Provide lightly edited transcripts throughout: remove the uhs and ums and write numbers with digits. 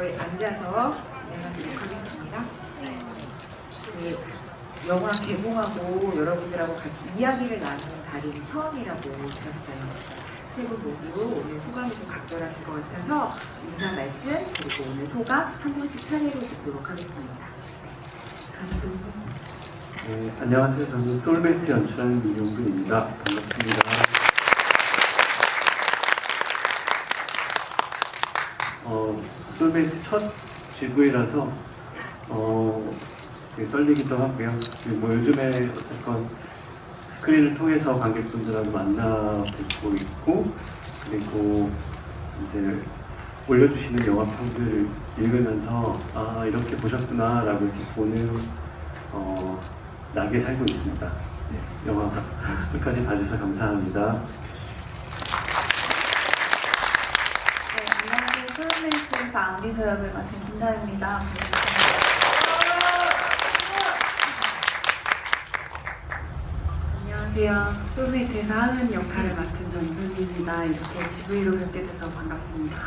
저희 앉아서 진행하도록 하겠습니다. 영화 개봉하고 여러분들하고 같이 이야기를 나누는 자리는 처음이라고 들었어요. 세 분 모두 오늘 소감이 좀 각별하실 것 같아서 인사 말씀 그리고 오늘 소감 한 분씩 차례로 듣도록 하겠습니다. 감독님. 네, 안녕하세요. 저는 소울메이트 연출하는 민용근입니다. 반갑습니다. 소울메이트 첫 GV라서 되게 떨리기도 하고요. 뭐 요즘에 어쨌건 스크린을 통해서 관객분들하고 만나 뵙고 있고, 그리고 이제 올려주시는 영화평들을 읽으면서 아 이렇게 보셨구나 라고 이렇게 보는 낙에 살고 있습니다. 네, 영화 끝까지 봐주셔서 감사합니다. 네, 안녕하세요. 소울메이트에서 안비서 역을 맡은 김다입니다. 반갑습니다. 안녕하세요. 소울메이트에서 하은 역할을 맡은 전순희입니다. 이렇게 GV로 뵙게 돼서 반갑습니다.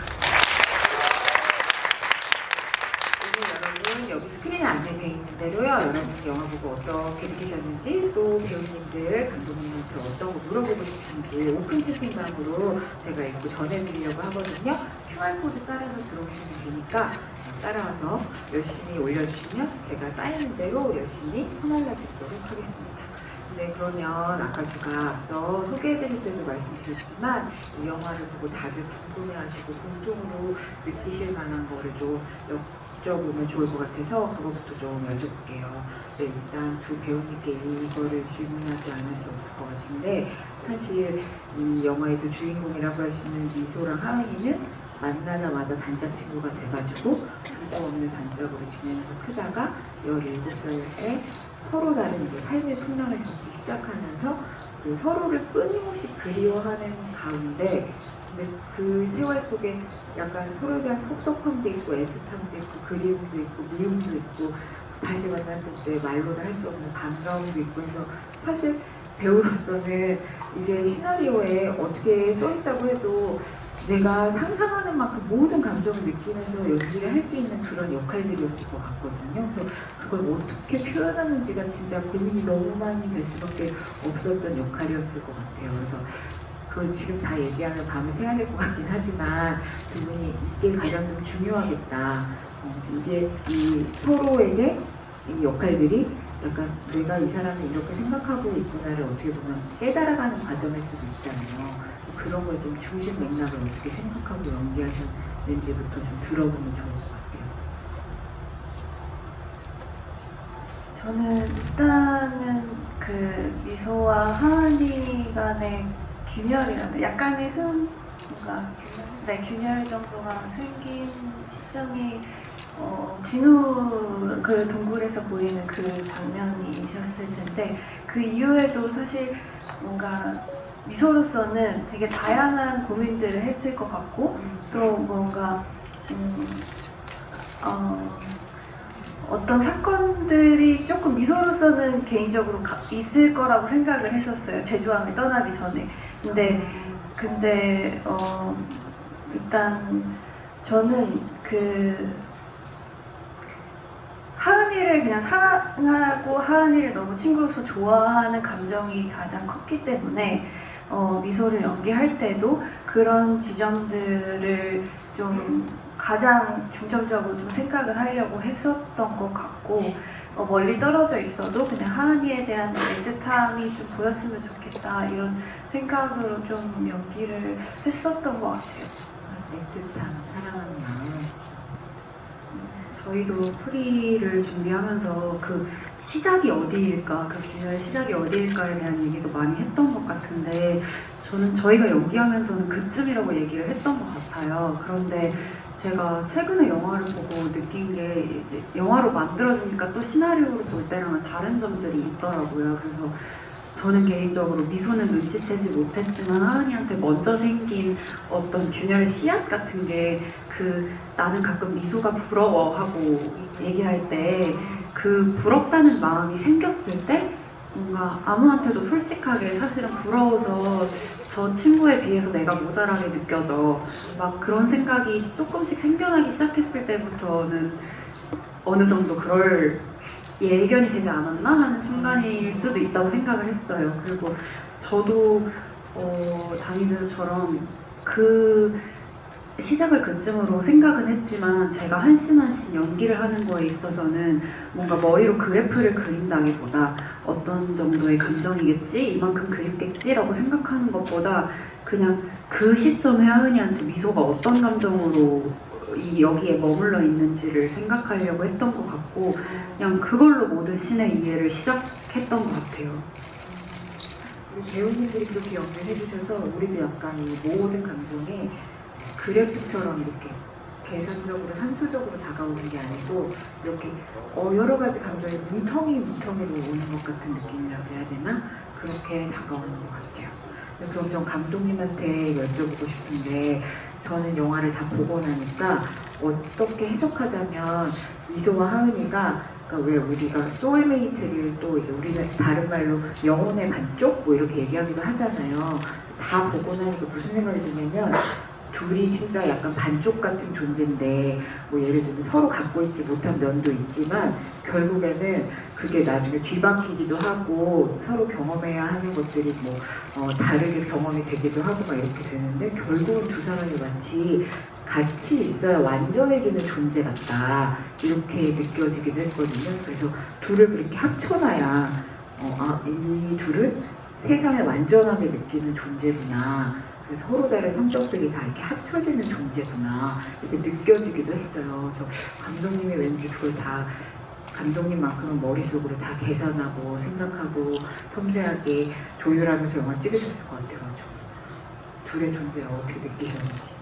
오늘 여러분 여기 스크린에 안내되어 있는 대로요. 여러분 영화 보고 어떻게 느끼셨는지 또 배우님들, 감독님한테 어떤 거 물어보고 싶으신지 오픈 채팅방으로 제가 읽고 전해드리려고 하거든요. QR코드 따라서 들어오시면 되니까 따라와서 열심히 올려주시면 제가 쌓이는 대로 열심히 퍼날려 드리도록 하겠습니다. 네, 그러면 아까 제가 앞서 소개해드릴 때도 말씀드렸지만 이 영화를 보고 다들 궁금해하시고 공통으로 느끼실 만한 거를 좀 여쭤보면 좋을 것 같아서 그것부터 좀 여쭤볼게요. 네, 일단 두 배우님께 이거를 질문하지 않을 수 없을 것 같은데 사실 이 영화의 두 주인공이라고 할 수 있는 미소랑 하은이는 만나자마자 단짝 친구가 돼가지고 둘도 없는 단짝으로 지내면서 크다가 17살 때 서로 다른 이제 삶의 풍랑을 겪기 시작하면서 그 서로를 끊임없이 그리워하는 가운데 근데 그 세월 속에 약간 서로에 대한 섭섭함도 있고 애틋함도 있고 그리움도 있고 미움도 있고 다시 만났을 때 말로는 할 수 없는 반가움도 있고 해서 사실 배우로서는 이게 시나리오에 어떻게 써있다고 해도 내가 상상하는 만큼 모든 감정을 느끼면서 연기를 할 수 있는 그런 역할들이었을 것 같거든요. 그래서 그걸 어떻게 표현하는지가 진짜 고민이 너무 많이 될 수밖에 없었던 역할이었을 것 같아요. 그래서 그걸 지금 다 얘기하면 밤을 새야 될 것 같긴 하지만 두 분이 이게 가장 좀 중요하겠다. 이게 이 서로에게 이 역할들이 약간 내가 이 사람을 이렇게 생각하고 있구나를 어떻게 보면 깨달아가는 과정일 수도 있잖아요. 그런 걸 좀 중심 맥락을 어떻게 생각하고 연기하셨는지부터 좀 들어보면 좋을 것 같아요. 저는 일단은 그 미소와 하은이 간의 균열이라는 약간의 뭔가 균열 정도가 생긴 시점이 진우 그 동굴에서 보이는 그 장면이셨을 텐데 그 이후에도 사실 뭔가 미소로서는 되게 다양한 고민들을 했을 것 같고 또 뭔가 어떤 사건들이 조금 미소로서는 개인적으로 있을 거라고 생각을 했었어요. 제주항을 떠나기 전에. 근데 일단 저는 하은이를 그냥 사랑하고 하은이를 너무 친구로서 좋아하는 감정이 가장 컸기 때문에 미소를 연기할 때도 그런 지점들을 좀 가장 중점적으로 좀 생각을 하려고 했었던 것 같고 멀리 떨어져 있어도 그냥 하은이에 대한 애틋함이 좀 보였으면 좋겠다 이런 생각으로 좀 연기를 했었던 것 같아요. 애틋함, 사랑하는 마음. 저희도 프리를 준비하면서 그 시작이 어디일까, 그 균열의 시작이 어디일까에 대한 얘기도 많이 했던 것 같은데 저는 저희가 연기하면서는 그쯤이라고 얘기를 했던 것 같아요. 그런데 제가 최근에 영화를 보고 느낀 게 이제 영화로 만들어지니까 또 시나리오로 볼 때랑은 다른 점들이 있더라고요. 그래서 저는 개인적으로 미소는 눈치채지 못했지만 하은이한테 먼저 생긴 어떤 균열의 씨앗 같은 게 나는 가끔 미소가 부러워하고 얘기할 때 그 부럽다는 마음이 생겼을 때 뭔가 아무한테도 솔직하게 사실은 부러워서 저 친구에 비해서 내가 모자라게 느껴져. 막 그런 생각이 조금씩 생겨나기 시작했을 때부터는 어느 정도 그럴 예견이 되지 않았나 하는 순간일 수도 있다고 생각을 했어요. 그리고 저도 다니들처럼 그 시작을 그쯤으로 생각은 했지만 제가 한씬 한씬 연기를 하는 거에 있어서는 뭔가 머리로 그래프를 그린다기보다 어떤 정도의 감정이겠지? 이만큼 그립겠지라고 생각하는 것보다 그냥 그 시점에 하은이한테 미소가 어떤 감정으로 여기에 머물러 있는지를 생각하려고 했던 것 같고 그냥 그걸로 모든 신의 이해를 시작했던 것 같아요. 우리 배우님들이 그렇게 연기를 해주셔서 우리도 약간 이 모든 감정에 그래프처럼 이렇게 계산적으로 산수적으로 다가오는 게 아니고 이렇게 여러 가지 감정이 뭉텅이로 오는 것 같은 느낌이라고 해야 되나? 그렇게 다가오는 것 같아요. 그럼 전 감독님한테 여쭤보고 싶은데 저는 영화를 다 보고 나니까 어떻게 해석하자면 미소와 하은이가 그러니까 왜 우리가 소울메이트를 또 이제 우리는 다른 말로 영혼의 반쪽 뭐 이렇게 얘기하기도 하잖아요. 다 보고 나니까 무슨 생각이 드냐면 둘이 진짜 약간 반쪽 같은 존재인데 뭐 예를 들면 서로 갖고 있지 못한 면도 있지만 결국에는 그게 나중에 뒤바뀌기도 하고 서로 경험해야 하는 것들이 뭐 다르게 경험이 되기도 하고 막 이렇게 되는데 결국은 두 사람이 마치 같이 있어야 완전해지는 존재 같다 이렇게 느껴지기도 했거든요. 그래서 둘을 그렇게 합쳐놔야 이 둘은 세상을 완전하게 느끼는 존재구나. 서로 다른 성격들이 다 이렇게 합쳐지는 존재구나 이렇게 느껴지기도 했어요. 그래서 감독님이 왠지 그걸 다 감독님만큼은 머릿속으로 다 계산하고 생각하고 섬세하게 조율하면서 영화 찍으셨을 것 같아가지고 둘의 존재를 어떻게 느끼셨는지.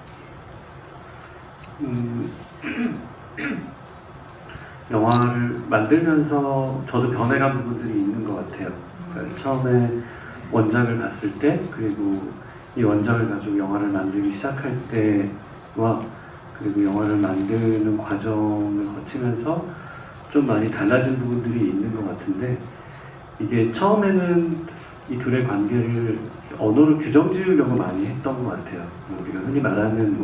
영화를 만들면서 저도 변해간 부분들이 있는 것 같아요. 그러니까 처음에 원작을 봤을 때 그리고 이 원작을 가지고 영화를 만들기 시작할 때와 그리고 영화를 만드는 과정을 거치면서 좀 많이 달라진 부분들이 있는 것 같은데 이게 처음에는 이 둘의 관계를 언어로 규정 지으려고 많이 했던 것 같아요. 우리가 흔히 말하는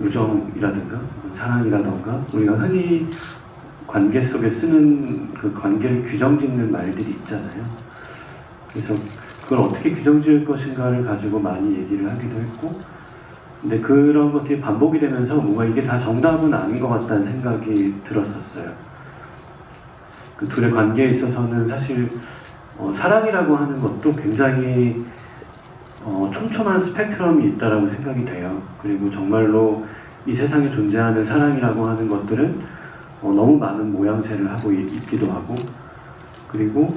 우정이라든가 사랑이라든가 우리가 흔히 관계 속에 쓰는 그 관계를 규정 짓는 말들이 있잖아요. 그래서 그걸 어떻게 규정 지을 것인가를 가지고 많이 얘기를 하기도 했고 근데 그런 것들이 반복이 되면서 뭔가 이게 다 정답은 아닌 것 같다는 생각이 들었었어요. 그 둘의 관계에 있어서는 사실 사랑이라고 하는 것도 굉장히 촘촘한 스펙트럼이 있다라고 생각이 돼요. 그리고 정말로 이 세상에 존재하는 사랑이라고 하는 것들은 너무 많은 모양새를 하고 있기도 하고 그리고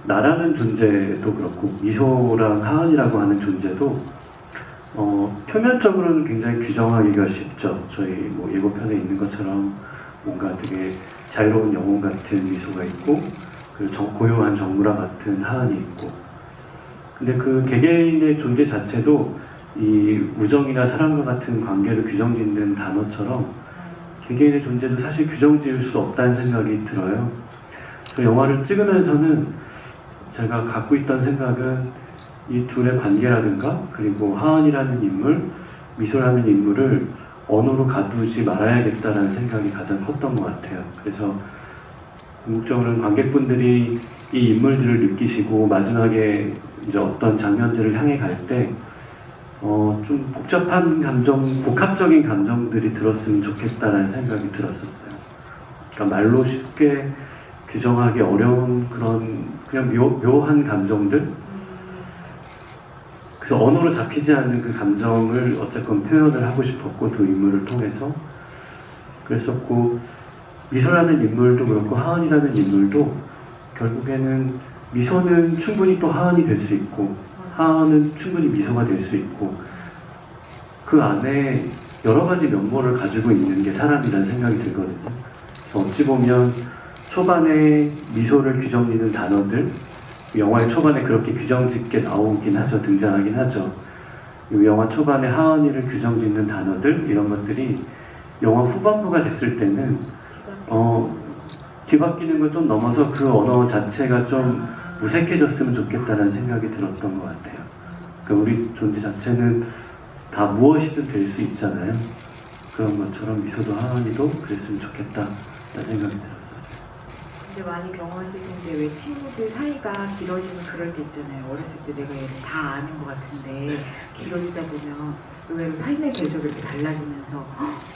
나라는 존재도 그렇고 미소랑 하은이라고 하는 존재도 표면적으로는 굉장히 규정하기가 쉽죠. 저희 뭐 예고편에 있는 것처럼 뭔가 되게 자유로운 영혼 같은 미소가 있고 그리고 고요한 정무라 같은 하은이 있고 근데 그 개개인의 존재 자체도 이 우정이나 사랑과 같은 관계를 규정짓는 단어처럼 개개인의 존재도 사실 규정지을 수 없다는 생각이 들어요. 그 영화를 찍으면서는 제가 갖고 있던 생각은 이 둘의 관계라든가 그리고 하은이라는 인물, 미소라는 인물을 언어로 가두지 말아야겠다라는 생각이 가장 컸던 것 같아요. 그래서 궁극적으로는 관객분들이 이 인물들을 느끼시고 마지막에 이제 어떤 장면들을 향해 갈 때 좀 복잡한 감정, 복합적인 감정들이 들었으면 좋겠다라는 생각이 들었었어요. 그러니까 말로 쉽게 규정하기 어려운 그냥 묘한 감정들 그래서 언어로 잡히지 않는 그 감정을 어쨌건 표현을 하고 싶었고 두 인물을 통해서 그랬었고 미소라는 인물도 그렇고 하은이라는 인물도 결국에는 미소는 충분히 또 하은이 될 수 있고 하은은 충분히 미소가 될 수 있고 그 안에 여러 가지 면모를 가지고 있는 게 사람이라는 생각이 들거든요. 그래서 어찌 보면 초반에 미소를 규정짓는 단어들 영화의 초반에 그렇게 규정짓게 나오긴 하죠. 등장하긴 하죠. 영화 초반에 하은이를 규정짓는 단어들 이런 것들이 영화 후반부가 됐을 때는 뒤바뀌는 걸 좀 넘어서 그 언어 자체가 좀 무색해졌으면 좋겠다는 생각이 들었던 것 같아요. 그러니까 우리 존재 자체는 다 무엇이든 될 수 있잖아요. 그런 것처럼 미소도 하은이도 그랬으면 좋겠다라는 생각이 들었었어요. 근데 많이 경험하실 텐데 왜 친구들 사이가 길어지면 그럴 때 있잖아요. 어렸을 때 내가 얘를 다 아는 것 같은데 길어지다 보면 의외로 삶의 궤적이 이렇게 달라지면서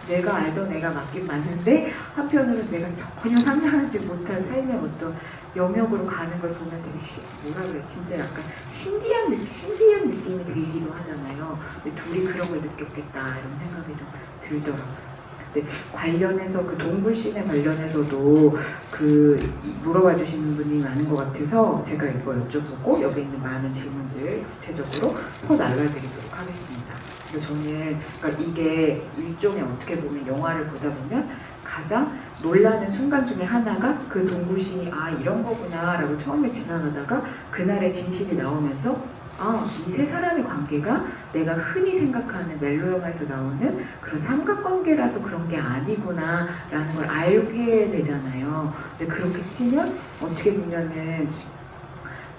내가 알던 애가 맞긴 맞는데 한편으로는 내가 전혀 상상하지 못한 삶의 어떤 영역으로 가는 걸 보면 되게 뭐라 그래 진짜 약간 신기한 느낌이 들기도 하잖아요. 근데 둘이 그런 걸 느꼈겠다 이런 생각이 좀 들더라고요. 근데 관련해서 그 동굴씬에 관련해서도 물어봐 주시는 분이 많은 것 같아서 제가 이거 여쭤보고 여기 있는 많은 질문들 구체적으로 퍼날라드리도록 하겠습니다. 근데 저는 그러니까 이게 일종의 어떻게 보면 영화를 보다 보면 가장 놀라는 순간 중에 하나가 그 동굴씬이 아 이런 거구나 라고 처음에 지나가다가 그날의 진실이 나오면서 이 세 사람의 관계가 내가 흔히 생각하는 멜로 영화에서 나오는 그런 삼각관계라서 그런 게 아니구나 라는 걸 알게 되잖아요. 근데 그렇게 치면 어떻게 보면은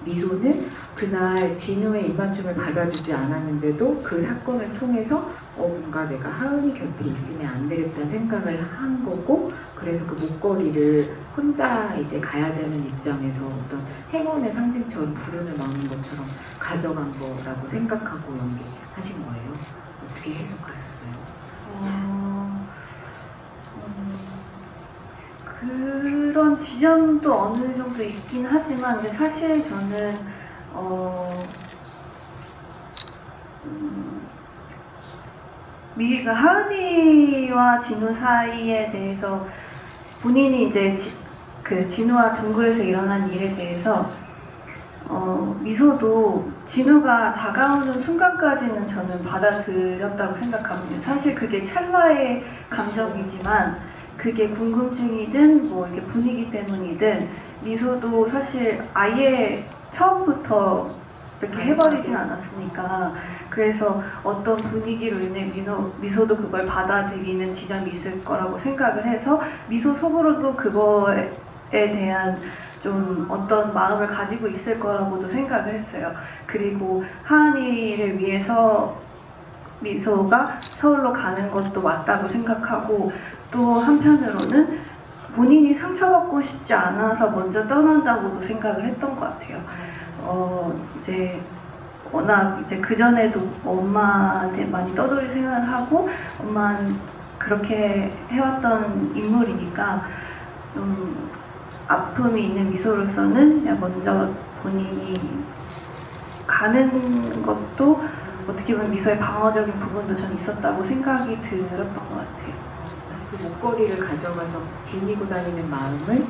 미소는 그날 진우의 입맞춤을 받아주지 않았는데도 그 사건을 통해서 뭔가 내가 하은이 곁에 있으면 안 되겠다는 생각을 한 거고 그래서 그 목걸이를 혼자 이제 가야 되는 입장에서 어떤 행운의 상징처럼 불운을 막는 것처럼 가져간 거라고 생각하고 연기하신 거예요. 어떻게 해석하셨어요? 그런 지점도 어느 정도 있긴 하지만 근데 사실 저는 미기가 하은이와 진우 사이에 대해서 본인이 이제 그 진우와 동굴에서 일어난 일에 대해서 미소도 진우가 다가오는 순간까지는 저는 받아들였다고 생각합니다. 사실 그게 찰나의 감정이지만 그게 궁금증이든 뭐 이게 분위기 때문이든 미소도 사실 아예 처음부터 이렇게 해버리진 않았으니까 그래서 어떤 분위기로 인해 미소도 그걸 받아들이는 지점이 있을 거라고 생각을 해서 미소 속으로도 그거에 대한 좀 어떤 마음을 가지고 있을 거라고도 생각을 했어요. 그리고 하은이를 위해서 미소가 서울로 가는 것도 맞다고 생각하고 또 한편으로는 본인이 상처받고 싶지 않아서 먼저 떠난다고도 생각을 했던 것 같아요. 이제 워낙 이제 그 전에도 엄마한테 많이 떠돌이 생활을 하고 엄마는 그렇게 해왔던 인물이니까 좀 아픔이 있는 미소로서는 그냥 먼저 본인이 가는 것도 어떻게 보면 미소의 방어적인 부분도 전 있었다고 생각이 들었던 것 같아요. 그 목걸이를 가져가서 지니고 다니는 마음은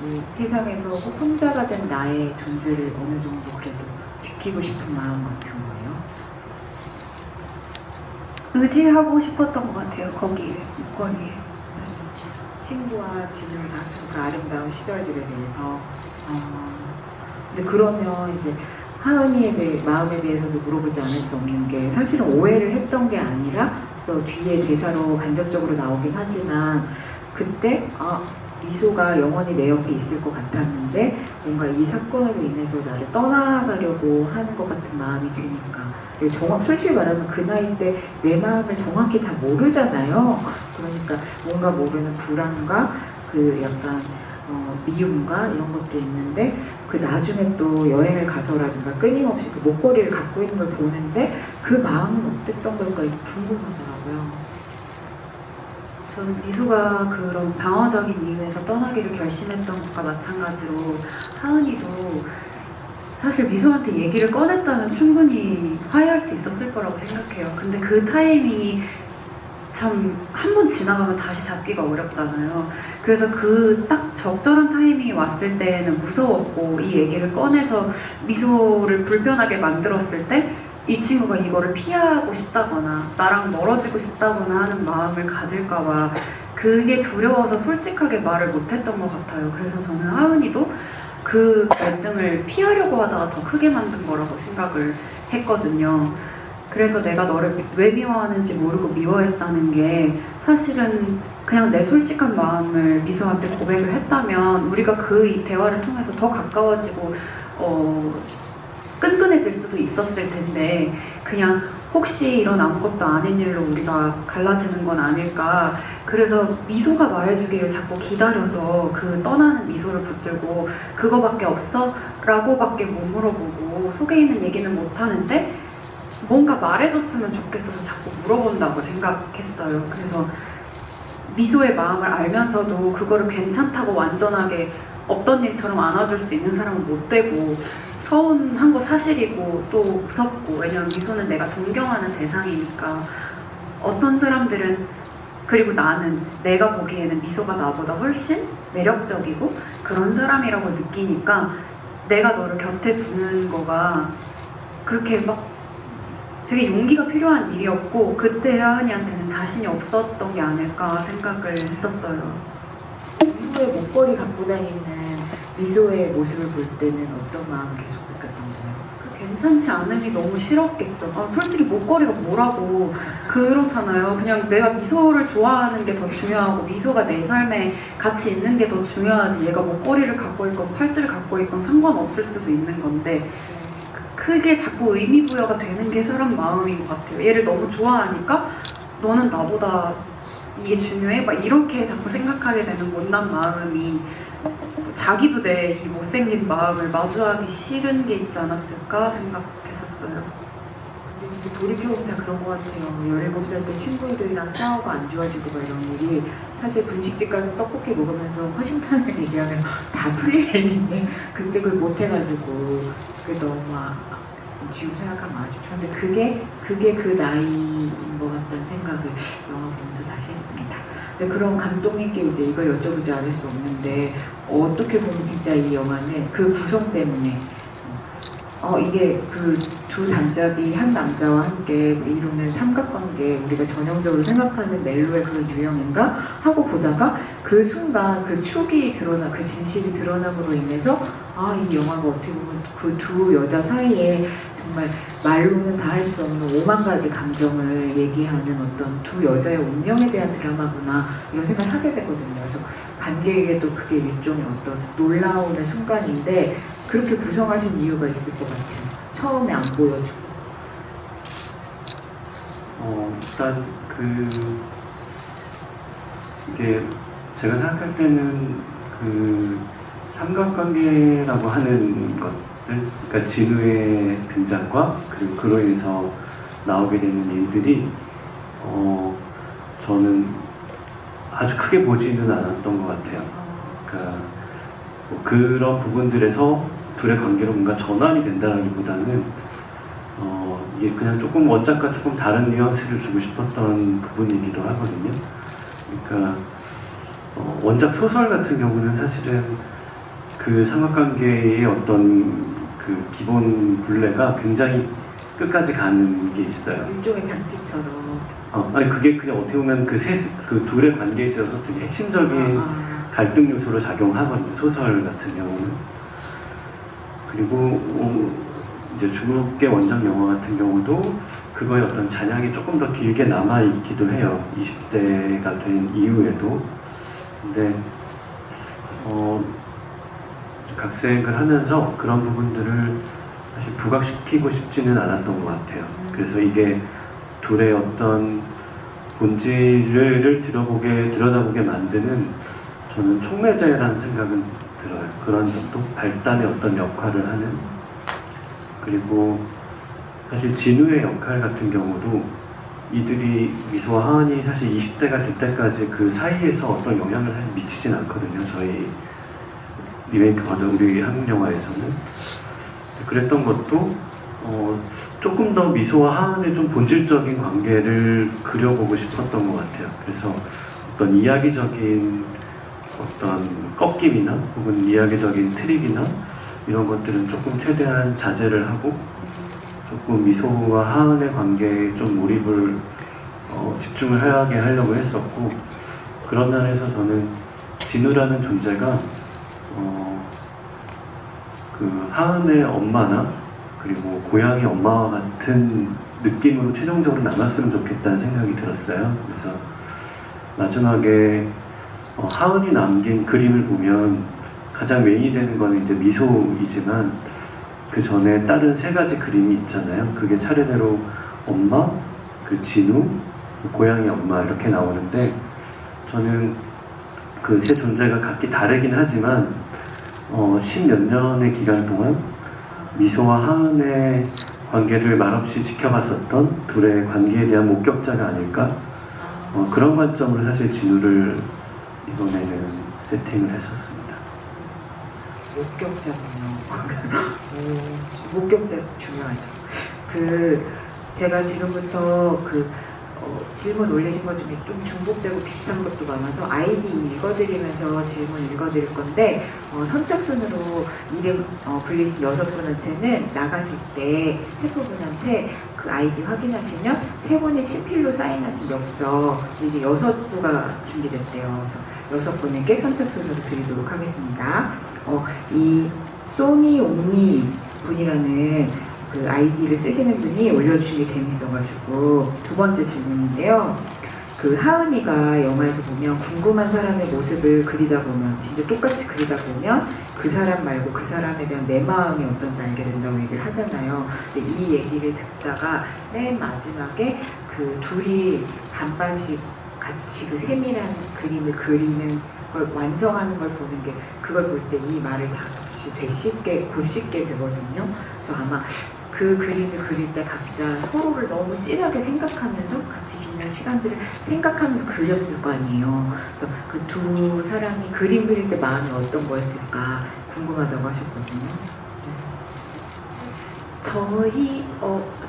이 세상에서 혼자가 된 나의 존재를 어느 정도 그래도 지키고 싶은 마음 같은 거예요. 의지하고 싶었던 것 같아요. 거기에 목걸이에. 친구와 진우를 다툰 그 아름다운 시절들에 대해서 근데 그러면 이제 하은이의 마음에 대해서도 물어보지 않을 수 없는 게 사실은 오해를 했던 게 아니라 그래서 뒤에 대사로 간접적으로 나오긴 하지만 그때 미소가 영원히 내 옆에 있을 것 같았는데 뭔가 이 사건으로 인해서 나를 떠나가려고 하는 것 같은 마음이 드니까 솔직히 말하면 그 나이 때 내 마음을 정확히 다 모르잖아요. 그러니까 뭔가 모르는 불안과 그 약간 미움과 이런 것도 있는데 그 나중에 또 여행을 가서라든가 끊임없이 그 목걸이를 갖고 있는 걸 보는데 그 마음은 어땠던 걸까 이게 궁금하더라고요. 저는 미소가 그런 방어적인 이유에서 떠나기를 결심했던 것과 마찬가지로 하은이도 사실 미소한테 얘기를 꺼냈다면 충분히 화해할 수 있었을 거라고 생각해요. 근데 그 타이밍이 참 한 번 지나가면 다시 잡기가 어렵잖아요. 그래서 그 딱 적절한 타이밍이 왔을 때는 무서웠고 이 얘기를 꺼내서 미소를 불편하게 만들었을 때 이 친구가 이거를 피하고 싶다거나 나랑 멀어지고 싶다거나 하는 마음을 가질까봐 그게 두려워서 솔직하게 말을 못했던 것 같아요. 그래서 저는 하은이도 그 갈등을 피하려고 하다가 더 크게 만든 거라고 생각을 했거든요. 그래서 내가 너를 왜 미워하는지 모르고 미워했다는 게 사실은 그냥 내 솔직한 마음을 미소한테 고백을 했다면 우리가 그 대화를 통해서 더 가까워지고 끈끈해질 수도 있었을 텐데 그냥 혹시 이런 아무것도 아닌 일로 우리가 갈라지는 건 아닐까. 그래서 미소가 말해주기를 자꾸 기다려서 그 떠나는 미소를 붙들고 그거밖에 없어? 라고밖에 못 물어보고 속에 있는 얘기는 못 하는데 뭔가 말해줬으면 좋겠어서 자꾸 물어본다고 생각했어요. 그래서 미소의 마음을 알면서도 그거를 괜찮다고 완전하게 없던 일처럼 안아줄 수 있는 사람은 못 되고 서운한 거 사실이고 또 무섭고 왜냐면 미소는 내가 동경하는 대상이니까 어떤 사람들은 그리고 나는 내가 보기에는 미소가 나보다 훨씬 매력적이고 그런 사람이라고 느끼니까 내가 너를 곁에 두는 거가 그렇게 막 되게 용기가 필요한 일이었고 그때 하은이한테는 자신이 없었던 게 아닐까 생각을 했었어요. 이후에 목걸이 갖고 다니는 미소의 모습을 볼 때는 어떤 마음 계속 느꼈던 거예요? 그 괜찮지 않음이 너무 싫었겠죠. 솔직히 목걸이가 뭐라고 그렇잖아요. 그냥 내가 미소를 좋아하는 게 더 중요하고 미소가 내 삶에 같이 있는 게 더 중요하지 얘가 목걸이를 갖고 있건 팔찌를 갖고 있건 상관없을 수도 있는 건데 크게 자꾸 의미 부여가 되는 게 사람 마음인 것 같아요. 얘를 너무 좋아하니까 너는 나보다 이게 중요해? 막 이렇게 자꾸 생각하게 되는 못난 마음이 자기도 내 이 못생긴 마음을 마주하기 싫은 게 있지 않았을까 생각했었어요. 근데 진짜 돌이켜보면 다 그런 것 같아요. 17살 때 친구들이랑 싸우고 안 좋아지고 막 이런 일이 사실 분식집 가서 떡볶이 먹으면서 허심탄회 얘기하면 다 풀릴 일인데 그때 그걸 못 해가지고 그게 너무 지금 생각하면 아쉽죠. 근데 그게 그 나이인 것 같다는 생각을 영화 보면서 다시 했습니다. 근데 그런 감동 있게 이제 이걸 여쭤보지 않을 수 없는데 어떻게 보면 진짜 이 영화는 그 구성 때문에 이게 그 두 단짝이 한 남자와 함께 이루는 삼각관계 우리가 전형적으로 생각하는 멜로의 그런 유형인가 하고 보다가 그 순간 그 축이 드러나 그 진실이 드러남으로 인해서 이 영화가 어떻게 보면 그 두 여자 사이에 정말 말로는 다 할 수 없는 5만 가지 감정을 얘기하는 어떤 두 여자의 운명에 대한 드라마구나 이런 생각을 하게 되거든요. 그래서 관객에게도 그게 일종의 어떤 놀라움의 순간인데 그렇게 구성하신 이유가 있을 것 같아요. 처음에 안 보여주고. 일단 이게 제가 생각할 때는 그 삼각관계라고 하는 것들, 그러니까 진우의 등장과 그리고 그로 인해서 나오게 되는 일들이 저는 아주 크게 보지는 않았던 것 같아요. 그러니까 뭐 그런 부분들에서 둘의 관계로 뭔가 전환이 된다라기보다는 이게 그냥 조금 원작과 조금 다른 뉘앙스를 주고 싶었던 부분이기도 하거든요. 그러니까 원작 소설 같은 경우는 사실은 그 삼각관계의 어떤 그 기본 굴레가 굉장히 끝까지 가는 게 있어요. 일종의 장치처럼. 아니 그게 그냥 어떻게 보면 그 둘의 관계에 있어서 되게 핵심적인 갈등 요소로 작용하거든요. 소설 같은 경우는. 그리고 이제 중국의 원작 영화 같은 경우도 그거의 어떤 잔향이 조금 더 길게 남아 있기도 해요. 20대가 된 이후에도. 근데 각색을 하면서 그런 부분들을 사실 부각시키고 싶지는 않았던 것 같아요. 그래서 이게 둘의 어떤 본질을 들여다보게 만드는 저는 촉매제라는 생각은 들어요. 그런 정도? 발단의 어떤 역할을 하는. 그리고 사실 진우의 역할 같은 경우도 이들이 미소와 하은이 사실 20대가 될 때까지 그 사이에서 어떤 영향을 사실 미치진 않거든요. 저희 리메이크 버전 우리 한국 영화에서는. 그랬던 것도 조금 더 미소와 하은의 좀 본질적인 관계를 그려보고 싶었던 것 같아요. 그래서 어떤 이야기적인 어떤 꺾임이나 혹은 이야기적인 트릭이나 이런 것들은 조금 최대한 자제를 하고 조금 미소와 하은의 관계에 좀 몰입을 집중을 하게 하려고 했었고 그런 면에서 저는 진우라는 존재가 그 하은의 엄마나 그리고 고양이 엄마와 같은 느낌으로 최종적으로 남았으면 좋겠다는 생각이 들었어요. 그래서 마지막에 하은이 남긴 그림을 보면 가장 메인이 되는 거는 이제 미소이지만 그 전에 다른 세 가지 그림이 있잖아요. 그게 차례대로 엄마, 그 진우, 고양이 엄마 이렇게 나오는데 저는 그 세 존재가 각기 다르긴 하지만 10몇 년의 기간 동안 미소와 하은의 관계를 말없이 지켜봤었던 둘의 관계에 대한 목격자가 아닐까 그런 관점으로 사실 진우를 이번에는 세팅을 했었습니다. 목격자군요. 목격자 중요하죠. 제가 지금부터 질문 올리신 것 중에 좀 중복되고 비슷한 것도 많아서 아이디 읽어드리면서 질문 읽어드릴 건데 선착순으로 이름 불리신 6분한테는 나가실 때 스태프분한테 그 아이디 확인하시면 3분의 친필로 사인하신 엽서 이게 6부가 준비됐대요. 그래서 6분에게 선착순으로 드리도록 하겠습니다. 이 소니 옹니 분이라는 그 아이디를 쓰시는 분이 올려주신 게 재밌어가지고 두 번째 질문인데요. 그 하은이가 영화에서 보면 궁금한 사람의 모습을 그리다 보면 진짜 똑같이 그리다 보면 그 사람 말고 그 사람에 대한 내 마음이 어떤지 알게 된다고 얘기를 하잖아요. 근데 이 얘기를 듣다가 맨 마지막에 그 둘이 반반씩 같이 그 세밀한 그림을 그리는 걸 완성하는 걸 보는 게 그걸 볼 때 이 말을 다 같이 곧씹게 되거든요. 그래서 아마 그 그림을 그릴 때 각자 서로를 너무 찐하게 생각하면서 같이 지낸 시간들을 생각하면서 그렸을 거 아니에요. 그래서 그 두 사람이 그림 그릴 때 마음이 어떤 거였을까 궁금하다고 하셨거든요.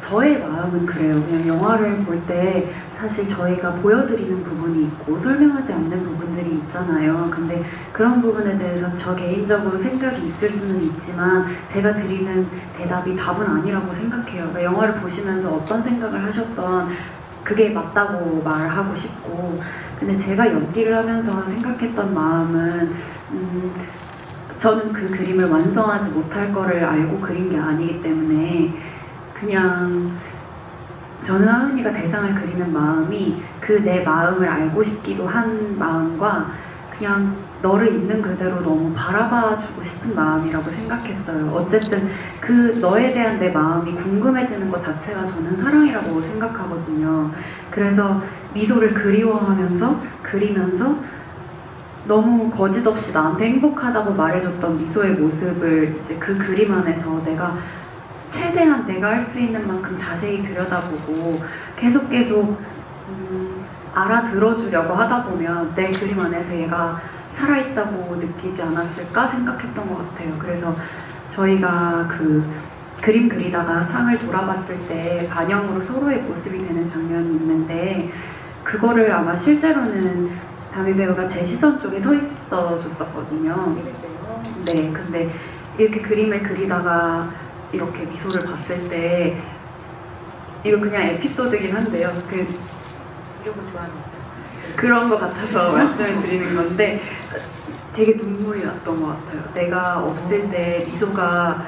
저의 마음은 그래요. 그냥 영화를 볼 때 사실 저희가 보여드리는 부분이 있고 설명하지 않는 부분들이 있잖아요. 근데 그런 부분에 대해서 저 개인적으로 생각이 있을 수는 있지만 제가 드리는 대답이 답은 아니라고 생각해요. 그러니까 영화를 보시면서 어떤 생각을 하셨던 그게 맞다고 말하고 싶고 근데 제가 연기를 하면서 생각했던 마음은 저는 그 그림을 완성하지 못할 거를 알고 그린 게 아니기 때문에 그냥 저는 하은이가 대상을 그리는 마음이 그 내 마음을 알고 싶기도 한 마음과 그냥 너를 있는 그대로 너무 바라봐주고 싶은 마음이라고 생각했어요. 어쨌든 그 너에 대한 내 마음이 궁금해지는 것 자체가 저는 사랑이라고 생각하거든요. 그래서 미소를 그리워하면서 그리면서 너무 거짓없이 나한테 행복하다고 말해줬던 미소의 모습을 이제 그 그림 안에서 내가 최대한 내가 할 수 있는 만큼 자세히 들여다보고 계속 알아들어주려고 하다 보면 내 그림 안에서 얘가 살아있다고 느끼지 않았을까 생각했던 것 같아요. 그래서 저희가 그 그림 그리다가 창을 돌아봤을 때 반영으로 서로의 모습이 되는 장면이 있는데 그거를 아마 실제로는 다미 배우가 제 시선 쪽에 서 있어 줬었거든요. 찍을 때요. 네, 근데 이렇게 그림을 그리다가 이렇게 미소를 봤을 때 이거 그냥 에피소드긴 한데요. 이런 거 좋아합니다. 그런 것 같아서 말씀을 드리는 건데 되게 눈물이 났던 것 같아요. 내가 없을 때 미소가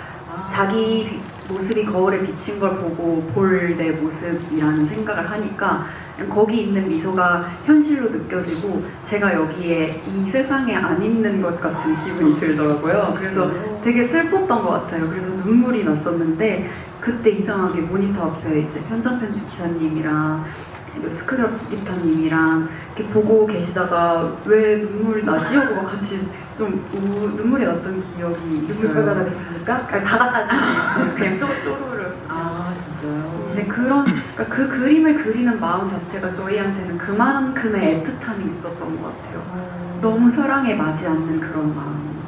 자기 모습이 거울에 비친 걸 보고 볼 내 모습이라는 생각을 하니까 거기 있는 미소가 현실로 느껴지고 제가 여기에 이 세상에 안 있는 것 같은 기분이 들더라고요. 그래서 되게 슬펐던 것 같아요. 그래서 눈물이 났었는데 그때 이상하게 모니터 앞에 이제 현장 편집 기사님이랑 스크립터님이랑 이렇게 보고 계시다가 왜 눈물이 나지? 하고 막 같이 좀 눈물이 났던 기억이 있어요. 눈물바다가 됐습니까? 바다까지 그냥 쪼르르. 아 진짜요? 근데 그러니까 그 그림을 그리는 마음 자체가 저희한테는 그만큼의 애틋함이 있었던 것 같아요. 너무 사랑에 맞지 않는 그런 마음.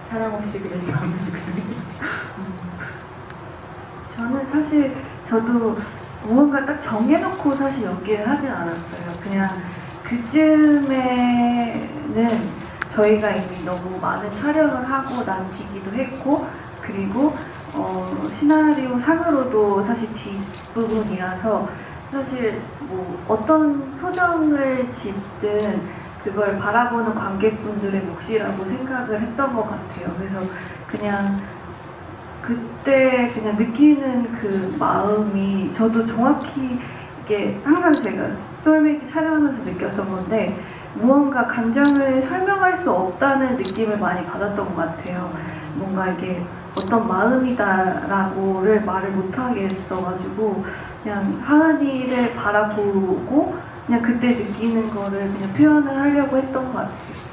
사랑 없이 그릴 수 없는 그림이죠. 저는 사실 저도 무언가 딱 정해놓고 사실 연기를 하진 않았어요. 그냥 그쯤에는 저희가 이미 너무 많은 촬영을 하고 난 뒤기도 했고 그리고 시나리오 상으로도 사실 뒷부분이라서 사실 뭐 어떤 표정을 짓든 그걸 바라보는 관객분들의 몫이라고 생각을 했던 것 같아요. 그래서 그냥 그때 그냥 느끼는 그 마음이 저도 정확히 이게 항상 제가 소울메이트 촬영하면서 느꼈던 건데 무언가 감정을 설명할 수 없다는 느낌을 많이 받았던 것 같아요. 뭔가 이게 어떤 마음이다라고를 말을 못하게 했어가지고 그냥 하은이를 바라보고 그냥 그때 느끼는 거를 그냥 표현을 하려고 했던 것 같아요.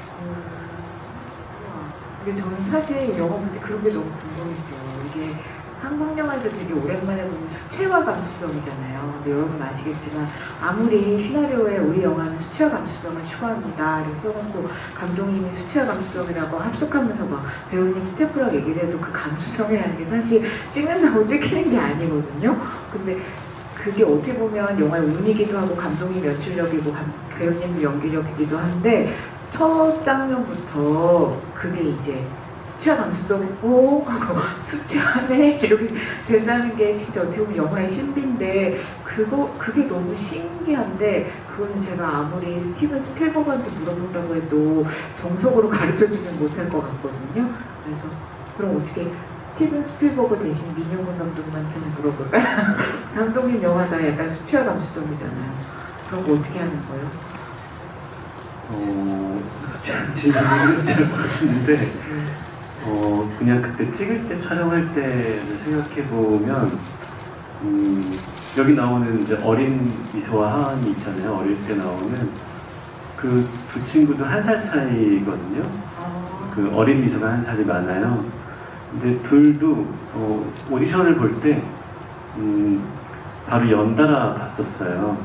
근데 저는 사실 영화 볼 때 그런 게 너무 궁금했어요. 이게 한국 영화에서 되게 오랜만에 보는 수채화 감수성이잖아요. 근데 여러분 아시겠지만 아무리 시나리오에 우리 영화는 수채화 감수성을 추구합니다. 이렇게 써놓고 감독님이 수채화 감수성이라고 합숙하면서 막 배우님 스태프랑 얘기를 해도 그 감수성이라는 게 사실 찍는다고 찍히는 게 아니거든요. 근데 그게 어떻게 보면 영화의 운이기도 하고 감독님 연출력이고 배우님 연기력이기도 한데 첫 장면부터 그게 이제 수채화 감수성이 오 하고 수채화네 이렇게 된다는 게 진짜 어떻게 보면 영화의 신비인데 그게 너무 신기한데 그거는 제가 아무리 스티븐 스필버그한테 물어본다고 해도 정석으로 가르쳐주진 못할 것 같거든요. 그래서 그럼 어떻게 스티븐 스필버그 대신 민용훈 감독님한테 물어볼까요? 감독님 영화가 약간 수채화 감수성이잖아요. 그런 거 어떻게 하는 거예요? 수치한지는 잘 모르겠는데 그냥 그때 찍을 때 촬영할 때를 생각해 보면 여기 나오는 이제 어린 미소와 하은이 있잖아요. 어릴 때 나오는 그 두 친구도 1살 차이거든요. 그 어린 미소가 1살이 많아요. 근데 둘도 오디션을 볼 때 바로 연달아 봤었어요.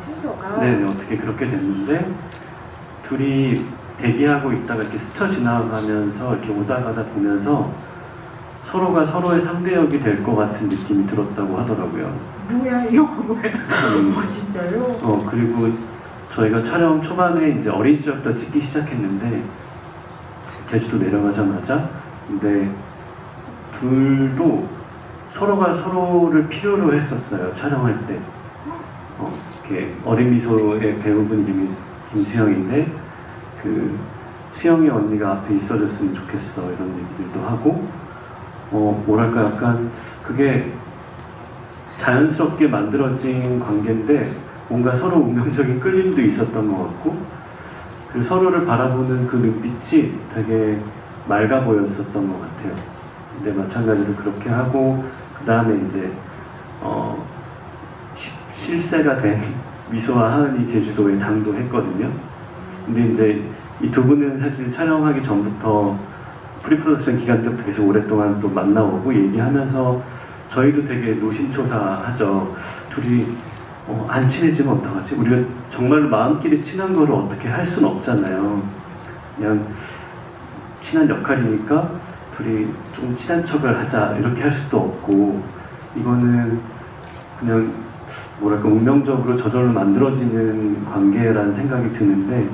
순서가? 네, 어떻게 그렇게 됐는데 둘이 대기하고 있다가 이렇게 스쳐 지나가면서 이렇게 오다 가다 보면서 서로가 서로의 상대역이 될 것 같은 느낌이 들었다고 하더라고요. 뭐야 이거 뭐야? 진짜요? 그리고 저희가 촬영 초반에 이제 어린 시절부터 찍기 시작했는데 제주도 내려가자마자 근데 둘도 서로가 서로를 필요로 했었어요. 촬영할 때. 이렇게 어린 미소의 배우분 이름이 김수영인데 그 수영이 언니가 앞에 있어줬으면 좋겠어 이런 얘기들도 하고 뭐랄까 약간 그게 자연스럽게 만들어진 관계인데 뭔가 서로 운명적인 끌림도 있었던 것 같고 그 서로를 바라보는 그 눈빛이 되게 맑아 보였었던 것 같아요. 근데 마찬가지로 그렇게 하고 그 다음에 이제 실세가 된 미소와 하은이 제주도에 당도했거든요. 근데 이제 이 두 분은 사실 촬영하기 전부터 프리프로덕션 기간 때부터 계속 오랫동안 또 만나오고 얘기하면서 저희도 되게 노심초사하죠. 둘이 안 친해지면 어떡하지? 우리가 정말로 마음끼리 친한 거를 어떻게 할 수는 없잖아요. 그냥 친한 역할이니까 둘이 좀 친한 척을 하자 이렇게 할 수도 없고 이거는 그냥 뭐랄까 운명적으로 저절로 만들어지는 관계라는 생각이 드는데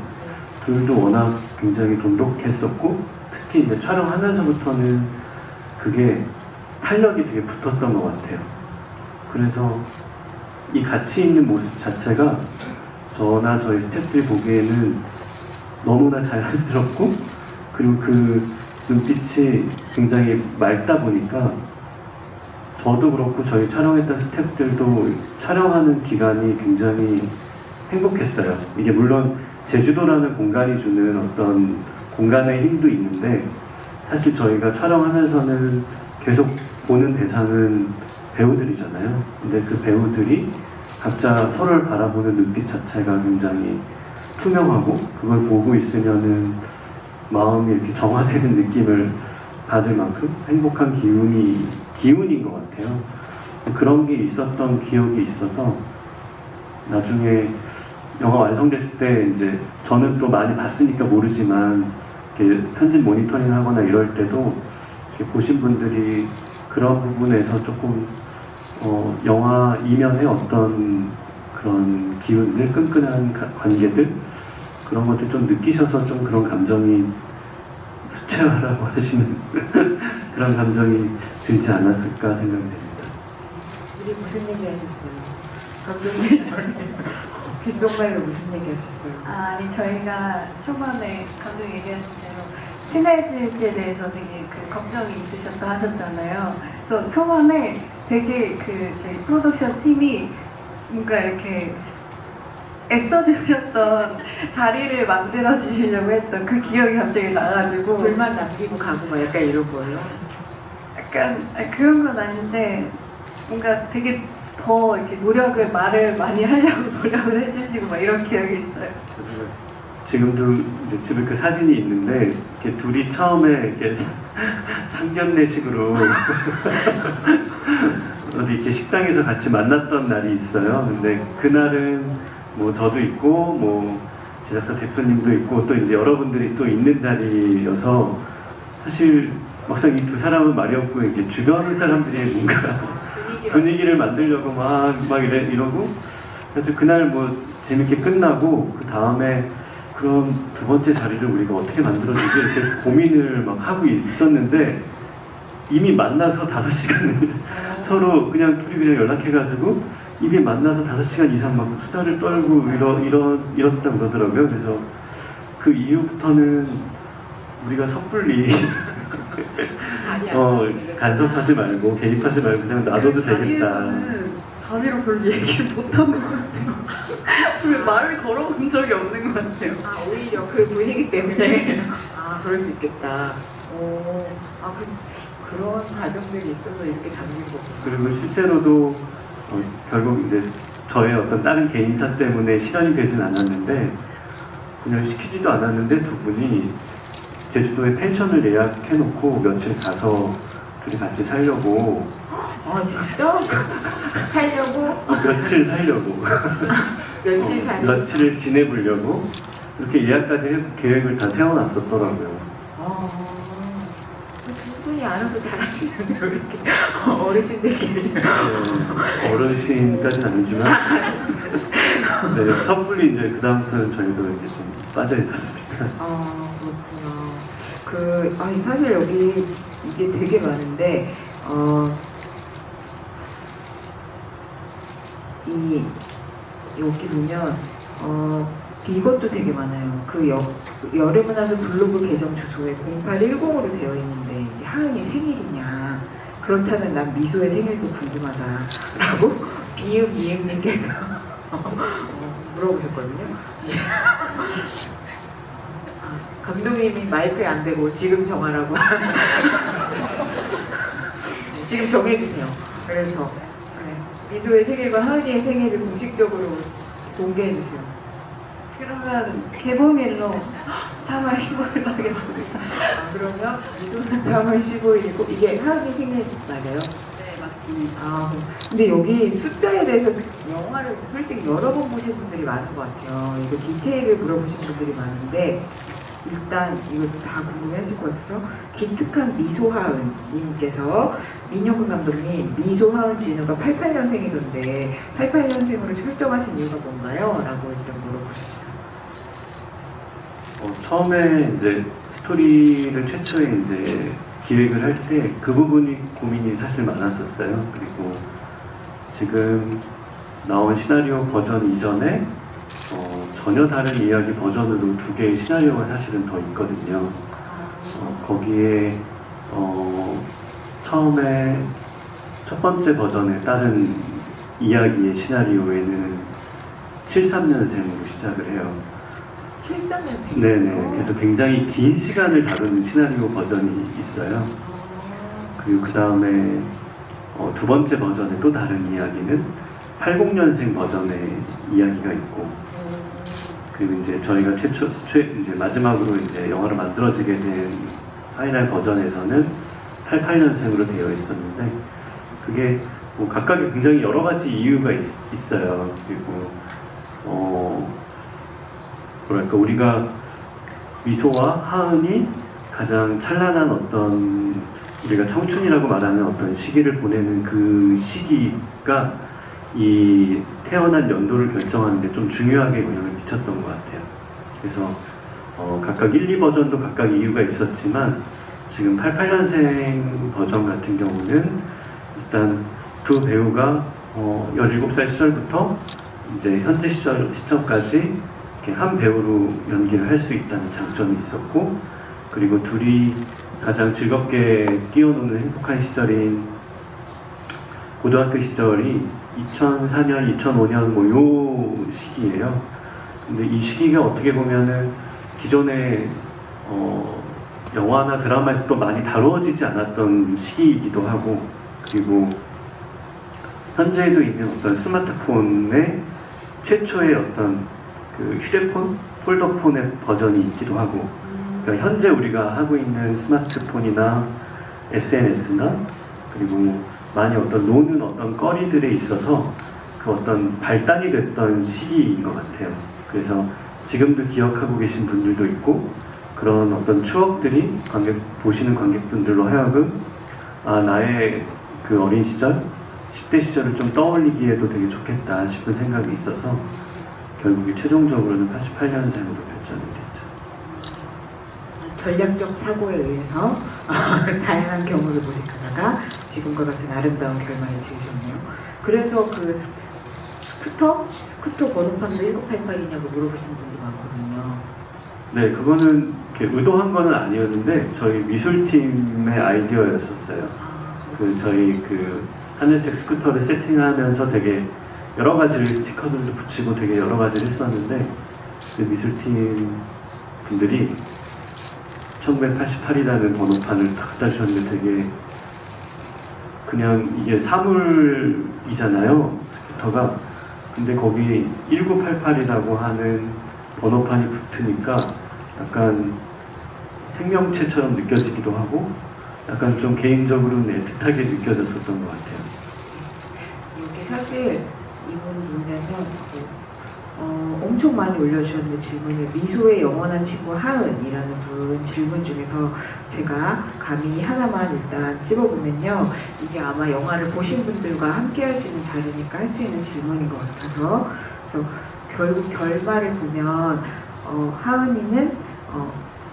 둘도 워낙 굉장히 돈독했었고 특히 이제 촬영하면서부터는 그게 탄력이 되게 붙었던 것 같아요. 그래서 이 같이 있는 모습 자체가 저나 저희 스태프들이 보기에는 너무나 자연스럽고 그리고 그 눈빛이 굉장히 맑다 보니까 저도 그렇고 저희 촬영했던 스태프들도 촬영하는 기간이 굉장히 행복했어요. 이게 물론 제주도라는 공간이 주는 어떤 공간의 힘도 있는데 사실 저희가 촬영하면서는 계속 보는 대상은 배우들이잖아요. 근데 그 배우들이 각자 서로를 바라보는 눈빛 자체가 굉장히 투명하고 그걸 보고 있으면은 마음이 이렇게 정화되는 느낌을 받을 만큼 행복한 기운인 것 같아요. 그런 게 있었던 기억이 있어서 나중에 영화 완성됐을 때 이제 저는 또 많이 봤으니까 모르지만 이렇게 편집 모니터링 하거나 이럴 때도 이렇게 보신 분들이 그런 부분에서 조금 영화 이면의 어떤 그런 기운들, 끈끈한 관계들 그런 것들 좀 느끼셔서 좀 그런 감정이 수채화라고 하시는 그런 감정이 들지 않았을까 생각이 됩니다. 둘이 무슨 얘기 하셨어요? 감독님 전에 귓속말로 무슨 얘기 하셨어요? 아니 저희가 초반에 감독 얘기하신 대로 친해질지에 대해서 되게 그 걱정이 있으셨다 하셨잖아요. 그래서 초반에 되게 그 저희 프로덕션 팀이 뭔가 이렇게 애써주셨던 자리를 만들어 주시려고 했던 그 기억이 갑자기 나가지고 둘만 남기고 가고 막 약간 이런 거예요. 약간 그런 건 아닌데 뭔가 되게 더 이렇게 말을 많이 하려고 노력을 해주시고 막 이런 기억이 있어요. 지금도 이제 집에 그 사진이 있는데 이렇게 둘이 처음에 이렇게 상견례식으로 어디 이렇게 식당에서 같이 만났던 날이 있어요. 근데 그날은 뭐 저도 있고 뭐 제작사 대표님도 있고 또 이제 여러분들이 또 있는 자리여서 사실 막상 이 두 사람은 말이 없고 이렇게 주변 사람들이 뭔가 분위기를 만들려고 막 이러고 그래서 그날 뭐 재밌게 끝나고 그 다음에 그럼 두 번째 자리를 우리가 어떻게 만들어주지 이렇게 고민을 막 하고 있었는데 이미 만나서 5시간을 서로 그냥 둘이 그냥 연락해가지고 이미 만나서 5시간 이상 막 수다를 떨고 이렇다 그러더라고요. 그래서 그 이후부터는 우리가 섣불리 간섭하지 말고 개입하지 말고 그냥 놔둬도 되겠다. 다리로 별로 얘기를 못한 것 같아요. 왜 말을 걸어본 적이 없는 것 같아요. 아 오히려 그 분위기 때문에 그럴 수 있겠다. 그런 과정들이 있어서 이렇게 담긴 거구나. 그리고 실제로도 결국 이제 저의 어떤 다른 개인사 때문에 실현이 되진 않았는데 그냥 시키지도 않았는데 두 분이 제주도에 펜션을 예약해놓고 며칠 가서 둘이 같이 살려고 진짜? 살려고? 며칠 살려고 며칠 살려고? 며칠을 지내보려고 이렇게 예약까지 계획을 다 세워놨었더라고요. 두 분이 알아서 잘하시는데 왜 이렇게 어르신들끼리 어르신까지는 아니지만 네, 섣불리 이제 그다음부터는 저희도 이제 좀 빠져 있었습니다. 그렇구나. 사실 여기 이게 되게 많은데 여기 보면 이것도 되게 많아요. 여름은 와서 블로그 계정 주소에 0810으로 되어 있는데 이게 하은이 생일이냐? 그렇다면 난 미소의 생일도 궁금하다라고 미음님께서 물어보셨거든요. 감독님이 마이크에 안 대고 지금 정하라고. 지금 정해주세요. 그래서 미소의 생일과 하은이의 생일을 공식적으로 공개해주세요. 그러면 개봉일로 3월 15일 하겠습니다. 그러면 미소는 3월 15일이고 이게 하은이 생일 맞아요? 네, 맞습니다. 근데 여기 숫자에 대해서 영화를 솔직히 여러 번 보신 분들이 많은 것 같아요. 이거 디테일을 물어보신 분들이 많은데 일단 이거 다 궁금해하실 것 같아서 기특한 미소하은 님께서 민용근 감독님 미소하은 진우가 88년생이던데 88년생으로 설정하신 이유가 뭔가요? 라고 일단 물어보셨어요. 처음에 이제 스토리를 최초에 이제 기획을 할 때 그 부분이 고민이 사실 많았었어요. 그리고 지금 나온 시나리오 버전 이전에 전혀 다른 이야기 버전으로 2개의 시나리오가 사실은 더 있거든요. 거기에 처음에 첫 번째 버전에 다른 이야기의 시나리오에는 73년생으로 시작을 해요. 73년생? 네네. 그래서 굉장히 긴 시간을 다루는 시나리오 버전이 있어요. 그리고 그 다음에 두 번째 버전의 또 다른 이야기는 80년생 버전의 이야기가 있고, 그리고 이제 저희가 이제 마지막으로 이제 영화를 만들어지게 된 파이널 버전에서는 88년생으로 되어 있었는데, 그게 뭐 각각의 굉장히 여러 가지 이유가 있어요. 그리고 뭐랄까, 우리가 미소와 하은이 가장 찬란한 어떤, 우리가 청춘이라고 말하는 어떤 시기를 보내는 그 시기가 이 태어난 연도를 결정하는 데 좀 중요하게 영향을 미쳤던 것 같아요. 그래서 각각 1, 2버전도 각각 이유가 있었지만 지금 88년생 버전 같은 경우는 일단 두 배우가 17살 시절부터 이제 현재 시점까지 이렇게 한 배우로 연기를 할 수 있다는 장점이 있었고, 그리고 둘이 가장 즐겁게 뛰어노는 행복한 시절인 고등학교 시절이 2004년, 2005년 뭐 요 시기예요. 근데 이 시기가 어떻게 보면은 기존에 영화나 드라마에서 또 많이 다루어지지 않았던 시기이기도 하고, 그리고 현재에도 있는 어떤 스마트폰의 최초의 어떤 그 휴대폰, 폴더폰의 버전이 있기도 하고, 그러니까 현재 우리가 하고 있는 스마트폰이나 SNS나 그리고 많이 어떤 노는 어떤 거리들에 있어서 그 어떤 발단이 됐던 시기인 것 같아요. 그래서 지금도 기억하고 계신 분들도 있고, 그런 어떤 추억들이 보시는 관객분들로 하여금 나의 그 어린 시절, 10대 시절을 좀 떠올리기에도 되게 좋겠다 싶은 생각이 있어서 결국에 최종적으로는 88년생으로 결정이 됐죠. 전략적 사고에 의해서 다양한 경우를 모색하다가 지금과 같은 아름다운 결말을 지으셨네요. 그래서 그 스쿠터 번호판도 1988이냐고 물어보시는 분도 많거든요. 네, 그거는 이렇게 의도한 거는 아니었는데 저희 미술팀의 아이디어였었어요. 그 저희 그 하늘색 스쿠터를 세팅하면서 되게 여러 가지 스티커들도 붙이고 되게 여러 가지를 했었는데, 그 미술팀 분들이 1988이라는 번호판을 딱 갖다 주셨는데 되게 그냥 이게 사물이잖아요, 스쿠터가. 근데 거기 1988이라고 하는 번호판이 붙으니까 약간 생명체처럼 느껴지기도 하고 약간 좀 개인적으로는 애틋하게 느껴졌었던 것 같아요. 여기 사실 이분 보면은 엄청 많이 올려주셨는데 질문을, 미소의 영원한 친구 하은이라는 분 질문 중에서 제가 감히 하나만 일단 찝어보면요, 이게 아마 영화를 보신 분들과 함께 할 수 있는 자리니까 할 수 있는 질문인 것 같아서, 그래서 결국 결말을 보면 하은이는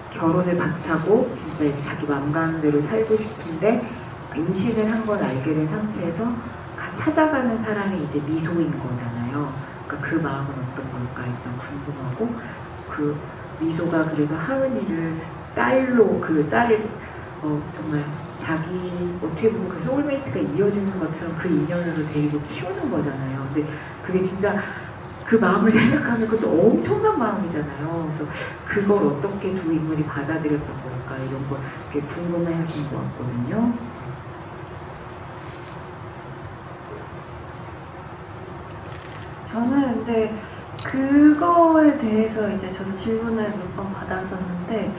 결혼을 박차고 진짜 이제 자기 마음 가는 대로 살고 싶은데 임신을 한 건 알게 된 상태에서 찾아가는 사람이 이제 미소인 거잖아요. 그러니까 그 마음은 어떤 걸까 일단 궁금하고, 그 미소가 그래서 하은이를 딸로, 그 딸을 정말 자기 어떻게 보면 그 소울메이트가 이어지는 것처럼 그 인연으로 데리고 키우는 거잖아요. 근데 그게 진짜 그 마음을 생각하면 그것도 엄청난 마음이잖아요. 그래서 그걸 어떻게 두 인물이 받아들였던 걸까 이런 걸 되게 궁금해하시는 것 같거든요. 저는 근데 그거에 대해서 이제 저도 질문을 몇 번 받았었는데,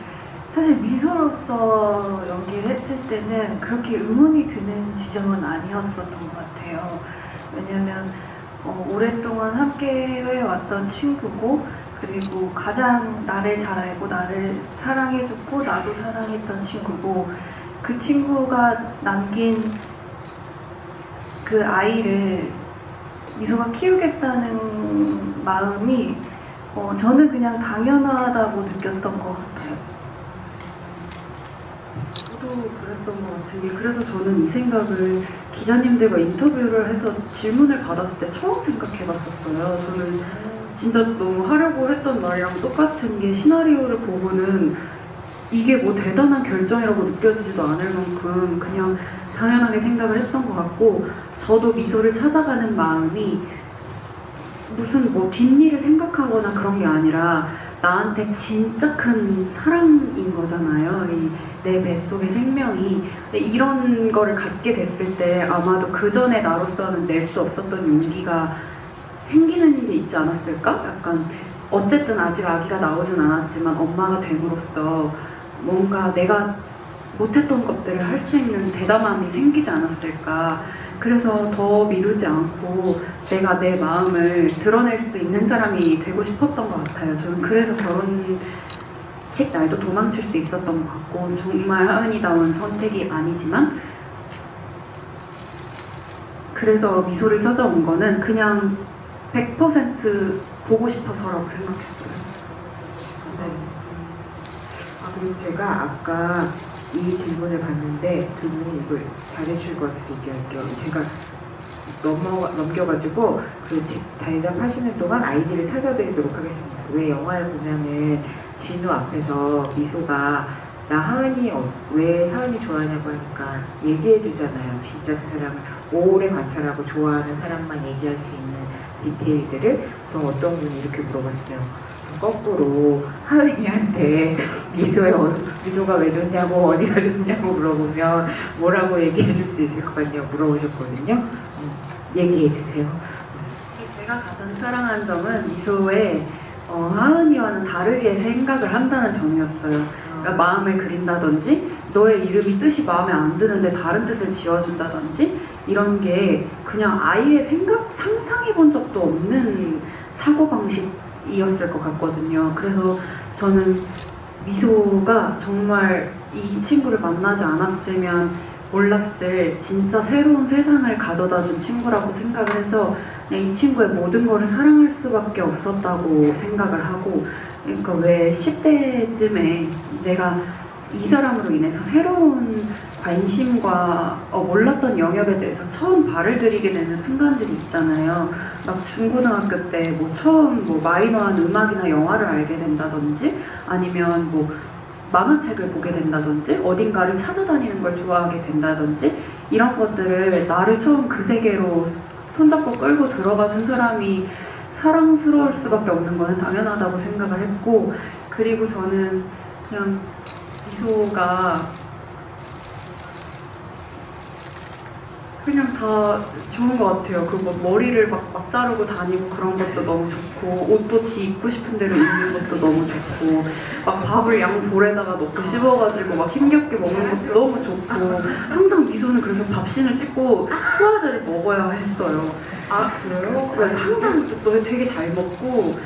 사실 미소로서 연기를 했을 때는 그렇게 의문이 드는 지점은 아니었었던 것 같아요. 왜냐면 오랫동안 함께 해왔던 친구고, 그리고 가장 나를 잘 알고 나를 사랑해줬고 나도 사랑했던 친구고, 그 친구가 남긴 그 아이를 미소가 키우겠다는 마음이 저는 그냥 당연하다고 느꼈던 것 같아요. 저도 그랬던 것 같은 게, 그래서 저는 이 생각을 기자님들과 인터뷰를 해서 질문을 받았을 때 처음 생각해 봤었어요. 저는 진짜 너무 하려고 했던 말이랑 똑같은 게, 시나리오를 보고는 이게 뭐 대단한 결정이라고 느껴지지도 않을 만큼 그냥 당연하게 생각을 했던 것 같고, 저도 미소를 찾아가는 마음이 무슨 뭐 뒷일을 생각하거나 그런 게 아니라 나한테 진짜 큰 사랑인 거잖아요. 내 뱃속의 생명이. 이런 거를 갖게 됐을 때 아마도 그 전에 나로서는 낼 수 없었던 용기가 생기는 게 있지 않았을까? 약간 어쨌든 아직 아기가 나오진 않았지만 엄마가 됨으로써 뭔가 내가 못했던 것들을 할 수 있는 대담함이 생기지 않았을까. 그래서 더 미루지 않고 내가 내 마음을 드러낼 수 있는 사람이 되고 싶었던 것 같아요. 저는 그래서 결혼식 날도 도망칠 수 있었던 것 같고, 정말 하은이다운 선택이 아니지만 그래서 미소를 찾아온 거는 그냥 100% 보고 싶어서라고 생각했어요. 맞아요. 그리고 제가 아까 이 질문을 봤는데 두 분이 이걸 잘해줄 것 같아서 얘기할게요. 제가 넘겨가지고 그 대답하시는 동안 아이디를 찾아드리도록 하겠습니다. 왜 영화를 보면은 진우 앞에서 미소가 나 하은이 왜 하은이 좋아하냐고 하니까 얘기해 주잖아요. 진짜 그 사람을 오래 관찰하고 좋아하는 사람만 얘기할 수 있는 디테일들을. 그래서 어떤 분이 이렇게 물어봤어요. 거꾸로 하은이한테 미소가 왜 좋냐고 어디가 좋냐고 물어보면 뭐라고 얘기해 줄 수 있을 것 같냐고 물어보셨거든요. 얘기해 주세요. 제가 가장 사랑한 점은 미소에 하은이와는 다르게 생각을 한다는 점이었어요. 그러니까 마음을 그린다든지 너의 이름이 뜻이 마음에 안 드는데 다른 뜻을 지어준다든지 이런 게 그냥 아예 상상해 본 적도 없는 사고방식이었을 것 같거든요. 그래서 저는 미소가 정말 이 친구를 만나지 않았으면 몰랐을 진짜 새로운 세상을 가져다 준 친구라고 생각을 해서 그냥 이 친구의 모든 거를 사랑할 수밖에 없었다고 생각을 하고, 그러니까 왜 10대쯤에 내가 이 사람으로 인해서 새로운 관심과 몰랐던 영역에 대해서 처음 발을 들이게 되는 순간들이 있잖아요. 막 중고등학교 때 처음 마이너한 음악이나 영화를 알게 된다든지 아니면 만화책을 보게 된다든지 어딘가를 찾아다니는 걸 좋아하게 된다든지 이런 것들을 나를 처음 그 세계로 손잡고 끌고 들어가준 사람이 사랑스러울 수밖에 없는 거는 당연하다고 생각을 했고, 그리고 저는 그냥 미소가 그냥 다 좋은 것 같아요. 머리를 막 자르고 다니고 그런 것도 너무 좋고, 옷도 지 입고 싶은 대로 입는 것도 너무 좋고, 막 밥을 양볼에다가 넣고 씹어가지고 막 힘겹게 먹는 것도 너무 좋고, 항상 미소는 그래서 밥신을 찍고 소화제를 먹어야 했어요. 그래요? 네, 항상 너 되게 잘 먹고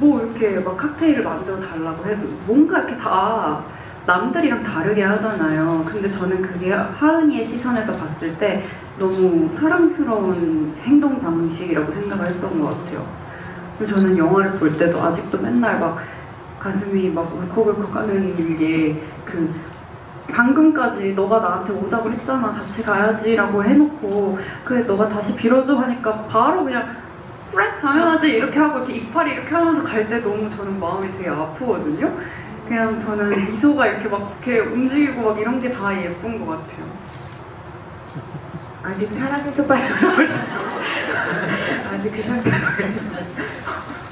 이렇게 막 칵테일을 만들어 달라고 해도 뭔가 이렇게 다 남들이랑 다르게 하잖아요. 근데 저는 그게 하은이의 시선에서 봤을 때 너무 사랑스러운 행동 방식이라고 생각을 했던 것 같아요. 그래서 저는 영화를 볼 때도 아직도 맨날 막 가슴이 막 울컥울컥 하는 게 방금까지 너가 나한테 오자고 했잖아, 같이 가야지 라고 해놓고 그래 너가 다시 빌어줘 하니까 바로 그냥 그래 당연하지 이렇게 하고 이렇게 이파리 이렇게 하면서 갈 때 너무 저는 마음이 되게 아프거든요. 그냥 저는 미소가 이렇게 막 이렇게 움직이고 막 이런 게 다 예쁜 것 같아요. 아직 사랑해서 빨리 올라오시고 아직 그 상태로 계시나요?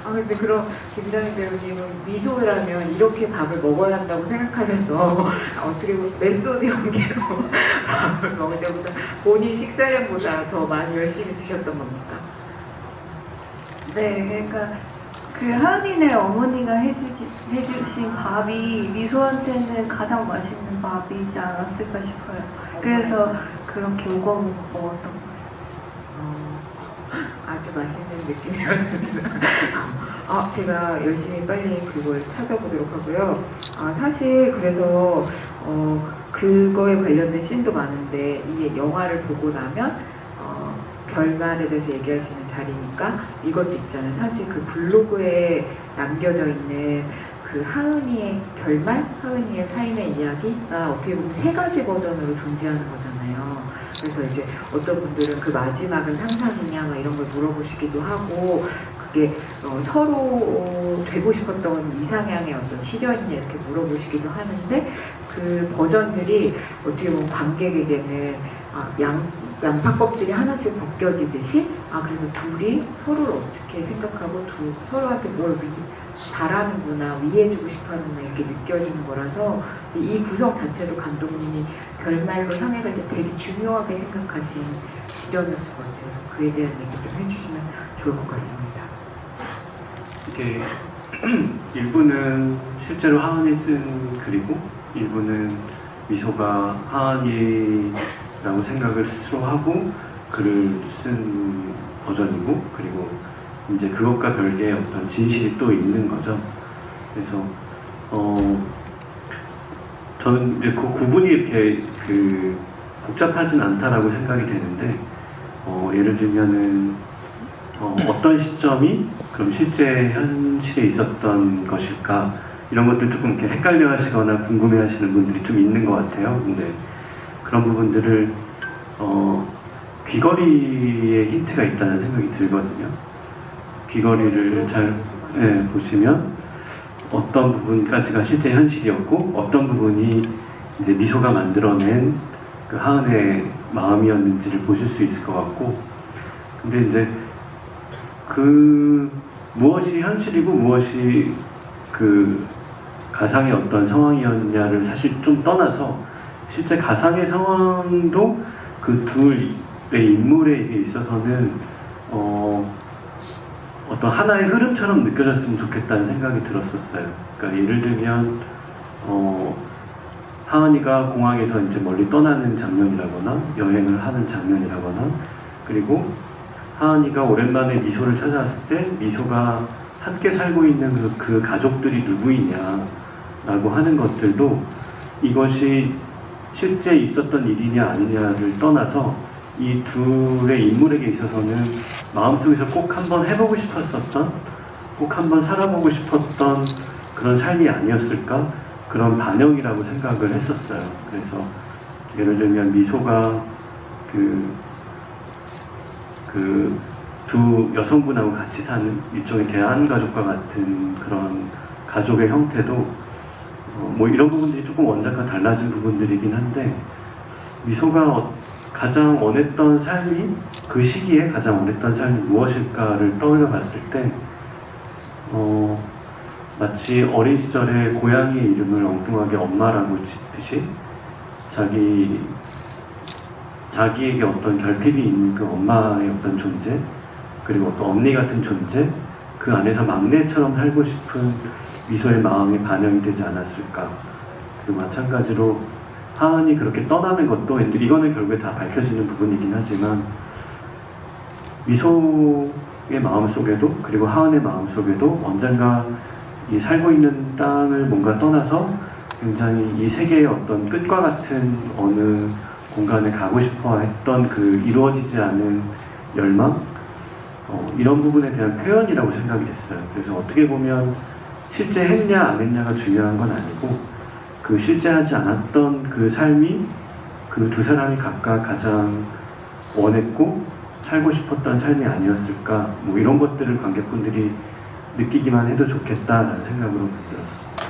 근데 그럼 김정희 배우님은 미소라면 이렇게 밥을 먹어야 한다고 생각하셔서 어떻게 보면 메소드 연기로 밥을 먹을 때보다 본인 식사량보다 더 많이 열심히 드셨던 겁니까? 네, 그러니까 그 하은이네 어머니가 해주신 밥이 미소한테는 가장 맛있는 밥이지 않았을까 싶어요. 그래서 그렇게 오고 먹었던 것 같습니다. 아주 맛있는 느낌이었습니다. 제가 열심히 빨리 그걸 찾아보도록 하고요. 사실 그래서 그거에 관련된 씬도 많은데 이 영화를 보고 나면 결말에 대해서 얘기할 수 있는 자리니까 이것도 있잖아요. 사실 그 블로그에 남겨져 있는 그 하은이의 결말, 하은이의 삶의 이야기가 어떻게 보면 3가지 버전으로 존재하는 거잖아요. 그래서 이제 어떤 분들은 그 마지막은 상상이냐 막 이런 걸 물어보시기도 하고, 그게 서로 되고 싶었던 이상향의 어떤 실현이냐 이렇게 물어보시기도 하는데, 그 버전들이 어떻게 보면 관객에게는 양파 껍질이 하나씩 벗겨지듯이 그래서 둘이 서로를 어떻게 생각하고 서로한테 뭘 바라는구나, 위해주고 싶어하는구나 이렇게 느껴지는 거라서 이 구성 자체도 감독님이 결말로 향해 갈 때 되게 중요하게 생각하신 지점이었을 것 같아요. 그래서 그에 대한 얘기 좀 해주시면 좋을 것 같습니다. 이게 일부는 실제로 하은이 쓴 글이고 일부는 미소가 하은이라고 생각을 스스로 하고 글을 쓴 버전이고, 그리고 이제 그것과 별개의 어떤 진실이 또 있는 거죠. 그래서 저는 이제 그 구분이 이렇게 복잡하진 않다라고 생각이 되는데, 예를 들면은 어떤 시점이 그럼 실제 현실에 있었던 것일까, 이런 것들 조금 이렇게 헷갈려 하시거나 궁금해 하시는 분들이 좀 있는 것 같아요. 근데 그런 부분들을 귀걸이에 힌트가 있다는 생각이 들거든요. 귀걸이를 잘 보시면 어떤 부분까지가 실제 현실이었고 어떤 부분이 이제 미소가 만들어낸 그 하은의 마음이었는지를 보실 수 있을 것 같고, 근데 이제 그 무엇이 현실이고 무엇이 그 가상의 어떤 상황이었냐를 사실 좀 떠나서 실제 가상의 상황도 그 둘의 인물에 있어서는 어떤 하나의 흐름처럼 느껴졌으면 좋겠다는 생각이 들었었어요. 그러니까 예를 들면 하은이가 공항에서 이제 멀리 떠나는 장면이라거나 여행을 하는 장면이라거나, 그리고 하은이가 오랜만에 미소를 찾아왔을 때 미소가 함께 살고 있는 그 가족들이 누구이냐라고 하는 것들도 이것이 실제 있었던 일이냐 아니냐를 떠나서 이 둘의 인물에게 있어서는 마음속에서 꼭 한번 해보고 싶었었던, 꼭 한번 살아보고 싶었던 그런 삶이 아니었을까? 그런 반영이라고 생각을 했었어요. 그래서 예를 들면 미소가 두 여성분하고 같이 사는 일종의 대한가족과 같은 그런 가족의 형태도 뭐 이런 부분들이 조금 원작과 달라진 부분들이긴 한데, 미소가 가장 원했던 삶이, 그 시기에 가장 원했던 삶이 무엇일까를 떠올려 봤을 때 마치 어린 시절에 고양이의 이름을 엉뚱하게 엄마라고 짓듯이 자기에게 어떤 결핍이 있는 그 엄마의 어떤 존재, 그리고 어떤 언니 같은 존재, 그 안에서 막내처럼 살고 싶은 미소의 마음이 반영이 되지 않았을까. 그리고 마찬가지로 하은이 그렇게 떠나는 것도, 이거는 결국에 다 밝혀지는 부분이긴 하지만, 미소의 마음속에도 그리고 하은의 마음속에도 언젠가 이 살고 있는 땅을 뭔가 떠나서 굉장히 이 세계의 어떤 끝과 같은 어느 공간에 가고 싶어 했던 그 이루어지지 않은 열망, 이런 부분에 대한 표현이라고 생각이 됐어요. 그래서 어떻게 보면 실제 했냐 안 했냐가 중요한 건 아니고, 그 실제 하지 않았던 그 삶이 그 두 사람이 각각 가장 원했고 살고 싶었던 삶이 아니었을까, 뭐 이런 것들을 관객분들이 느끼기만 해도 좋겠다라는 생각으로 들었습니다.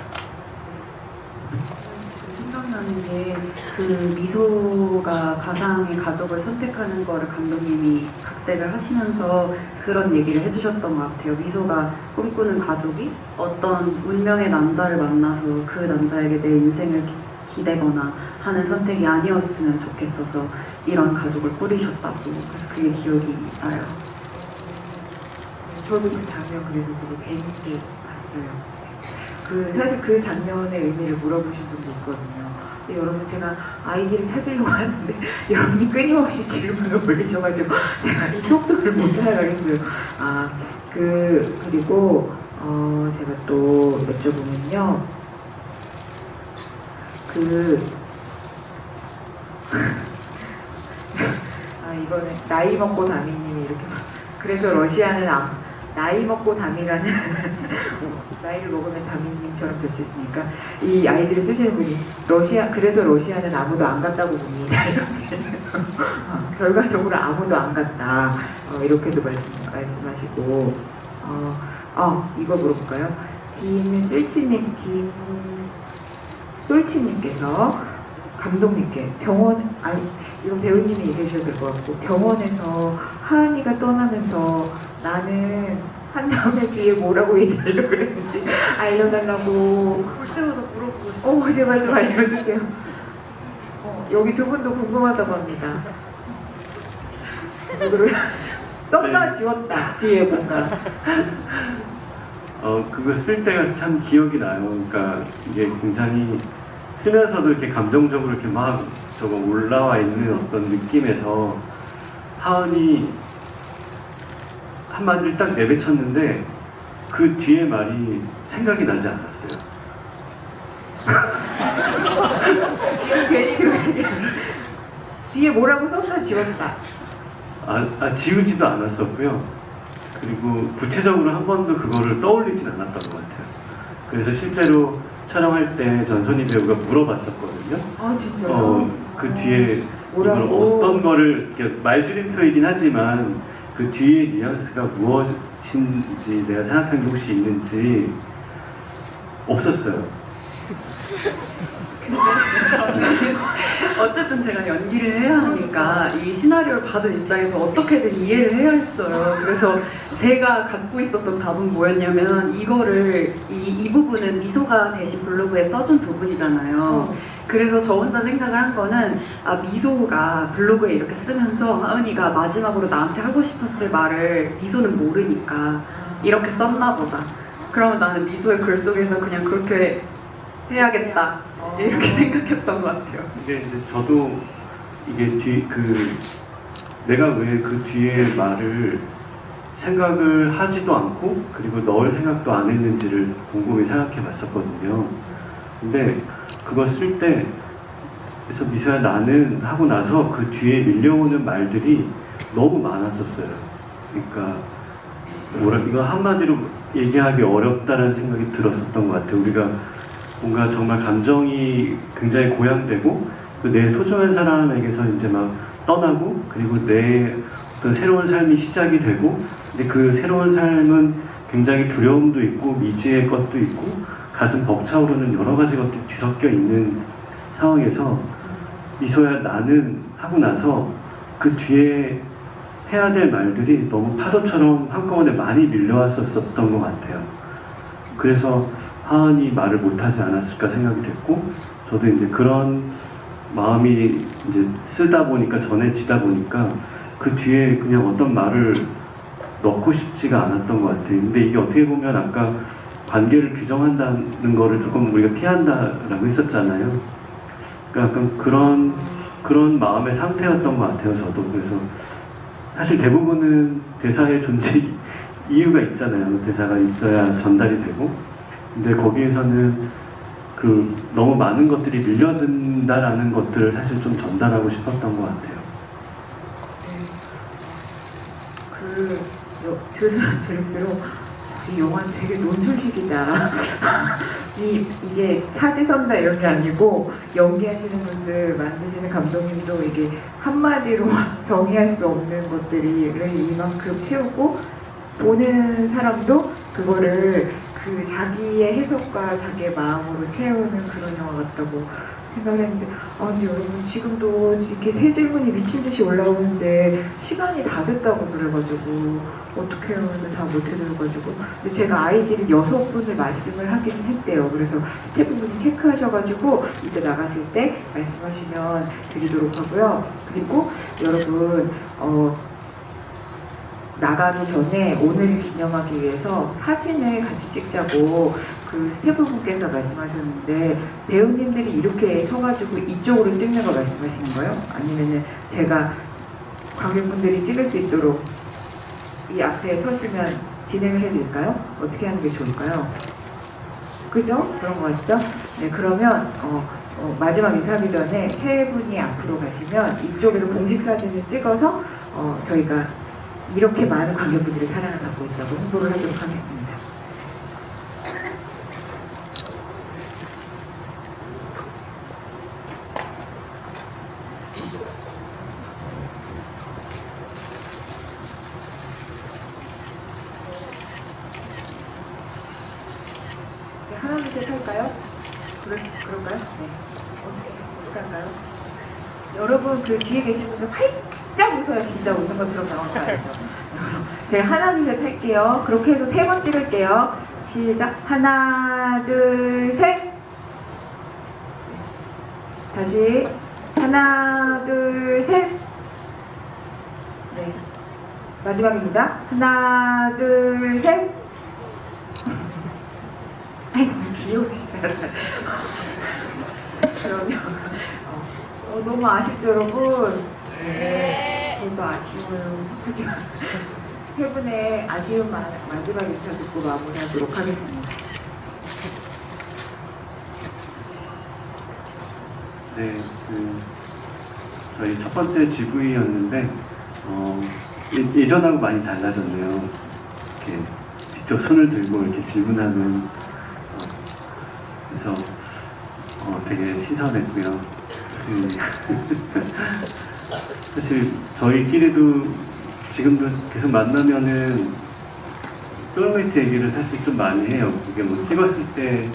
지금 생각나는 게 그 미소가 가상의 가족을 선택하는 거를 감독님이 각색을 하시면서 그런 얘기를 해주셨던 것 같아요. 미소가 꿈꾸는 가족이 어떤 운명의 남자를 만나서 그 남자에게 내 인생을 기대거나 하는 선택이 아니었으면 좋겠어서 이런 가족을 꾸리셨다고. 그래서 그게 기억이 나요. 저도 그 장면 그래서 되게 재밌게 봤어요. 사실 그 장면의 의미를 물어보신 분도 있거든요. 근데 여러분, 제가 아이디를 찾으려고 하는데 여러분이 끊임없이 질문을 올리셔가지고 제가 이 속도를 못 따라가겠어요. 그리고 제가 또 여쭤보면요. 이거는 나이 먹고 다미님이 이렇게, 그래서 러시아는 나이 먹고 다미라는 나이를 먹으면 다미님처럼 될 수 있으니까 이 아이디를 쓰시는 분이 그래서 러시아는 아무도 안 갔다고 봅니다. 이렇게 결과적으로 아무도 안 갔다, 이렇게도 말씀하시고, 이거 물어볼까요? 솔치님께서 감독님께 이건 배우님이 얘기해 주셔도 될 것 같고, 병원에서 하은이가 떠나면서 나는 한 다음에 뒤에 뭐라고 얘기하려고 그랬는지 알려달라고 볼 때마다 물어보고 싶어요. 제발 좀 알려주세요. 여기 두 분도 궁금하다고 합니다. 썼다 지웠다 뒤에 뭔가. 그거 쓸 때가 참 기억이 나요. 그러니까 이게 굉장히 쓰면서도 이렇게 감정적으로 이렇게 막 저거 올라와 있는 어떤 느낌에서 하은이 한마디를 딱 내뱉었는데 그 뒤에 말이 생각이 나지 않았어요. 지금 괜히 그렇게 뒤에 뭐라고 썼다 지웠다. 지우지도 않았었고요. 그리고 구체적으로 한 번도 그거를 떠올리진 않았던 것 같아요. 그래서 실제로 촬영할 때 전선희 배우가 물어봤었거든요. 진짜요? 그 뒤에 뭐라고? 어떤 거를, 말줄임표이긴 하지만 그 뒤에 뉘앙스가 무엇인지 내가 생각한 게 혹시 있는지, 없었어요. 어쨌든 제가 연기를 해야 하니까 이 시나리오를 받은 입장에서 어떻게든 이해를 해야 했어요. 그래서 제가 갖고 있었던 답은 뭐였냐면 이거를 이 부분은 미소가 대신 블로그에 써준 부분이잖아요. 그래서 저 혼자 생각을 한 거는 아 미소가 블로그에 이렇게 쓰면서 하은이가 마지막으로 나한테 하고 싶었을 말을 미소는 모르니까 이렇게 썼나 보다. 그러면 나는 미소의 글 속에서 그냥 그렇게 해야겠다 이렇게 생각했던 것 같아요. 근데 이제 저도 이게 내가 왜 그 뒤에 말을 생각을 하지도 않고 그리고 넣을 생각도 안 했는지를 곰곰이 생각해 봤었거든요. 근데 그거 쓸 때 그래서 미소야 나는 하고 나서 그 뒤에 밀려오는 말들이 너무 많았었어요. 그러니까 이거 한마디로 얘기하기 어렵다는 생각이 들었었던 것 같아요. 우리가 뭔가 정말 감정이 굉장히 고양되고 내 소중한 사람에게서 이제 막 떠나고 그리고 내 어떤 새로운 삶이 시작이 되고 근데 그 새로운 삶은 굉장히 두려움도 있고 미지의 것도 있고 가슴 벅차오르는 여러 가지 것들이 뒤섞여 있는 상황에서 미소야 나는 하고 나서 그 뒤에 해야 될 말들이 너무 파도처럼 한꺼번에 많이 밀려왔었던 것 같아요. 그래서 하은이 말을 못하지 않았을까 생각이 됐고 저도 이제 그런 마음이 이제 쓰다 보니까 전해지다 보니까 그 뒤에 그냥 어떤 말을 넣고 싶지가 않았던 것 같아요. 근데 이게 어떻게 보면 아까 관계를 규정한다는 거를 조금 우리가 피한다라고 했었잖아요. 그러니까 약간 그런 마음의 상태였던 것 같아요. 저도 그래서 사실 대부분은 대사의 존재 이유가 있잖아요. 대사가 있어야 전달이 되고 근데 거기에서는 너무 많은 것들이 밀려든다라는 것들을 사실 좀 전달하고 싶었던 것 같아요. 들으면 들을수록 이 영화는 되게 논술식이다. 이게 사지선다 이런 게 아니고 연기하시는 분들, 만드시는 감독님도 이게 한마디로 정의할 수 없는 것들을 이만큼 채우고 보는 사람도 그거를 자기의 해석과 자기의 마음으로 채우는 그런 영화 같다고 생각을 했는데 근데 여러분 지금도 이렇게 새 질문이 미친 듯이 올라오는데 시간이 다 됐다고 그래가지고 어떻게 해요? 근데 다 못 해드려가지고 근데 제가 아이디를 6분을 말씀을 하긴 했대요. 그래서 스태프분이 체크하셔가지고 이때 나가실 때 말씀하시면 드리도록 하고요. 그리고 여러분 나가기 전에 오늘을 기념하기 위해서 사진을 같이 찍자고 그 스태프분께서 말씀하셨는데 배우님들이 이렇게 서가지고 이쪽으로 찍는 거 말씀하시는 거예요? 아니면은 제가 관객분들이 찍을 수 있도록 이 앞에 서시면 진행을 해드릴까요? 어떻게 하는 게 좋을까요? 그죠? 그런 거 같죠? 네, 그러면 마지막 인사하기 전에 세 분이 앞으로 가시면 이쪽에서 공식 사진을 찍어서 저희가 이렇게 많은 관객분들이 사랑을 받고 있다고 홍보를 하도록 하겠습니다. 하나 둘 셋 할까요? 그럴까요? 네. 어떻게 할까요? 여러분 그 뒤에 계신 분들 활짝 웃어야 진짜 웃는 것처럼 나올 거 알죠? 제가 하나 둘 셋 할게요. 그렇게 해서 3번 찍을게요. 시작. 하나 둘 셋. 다시 하나 둘 셋. 네. 마지막입니다. 하나 둘 셋. 아이고 귀여우시다. 그러면 너무 아쉽죠 여러분? 네. 저도 아쉬워요. 하지만 세 분의 아쉬운 마지막 인사 듣고 마무리하도록 하겠습니다. 네, 저희 첫 번째 GV였는데 예전하고 많이 달라졌네요. 이렇게 직접 손을 들고 이렇게 질문하는 그래서 되게 신선했고요. 사실 저희끼리도 지금도 계속 만나면은 소울메이트 얘기를 사실 좀 많이 해요. 이게 뭐 찍었을 때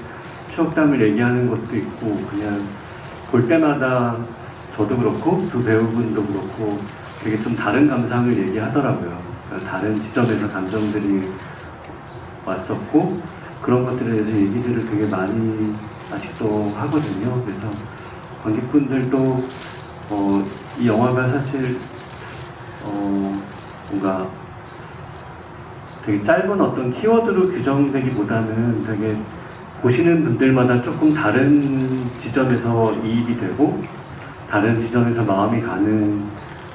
추억담을 얘기하는 것도 있고 그냥 볼 때마다 저도 그렇고 두 배우분도 그렇고 되게 좀 다른 감상을 얘기하더라고요. 그러니까 다른 지점에서 감정들이 왔었고 그런 것들에 대해서 얘기들을 되게 많이 아직도 하거든요. 그래서 관객분들도 이 영화가 사실 뭔가 되게 짧은 어떤 키워드로 규정되기보다는 되게 보시는 분들마다 조금 다른 지점에서 이입이 되고 다른 지점에서 마음이 가는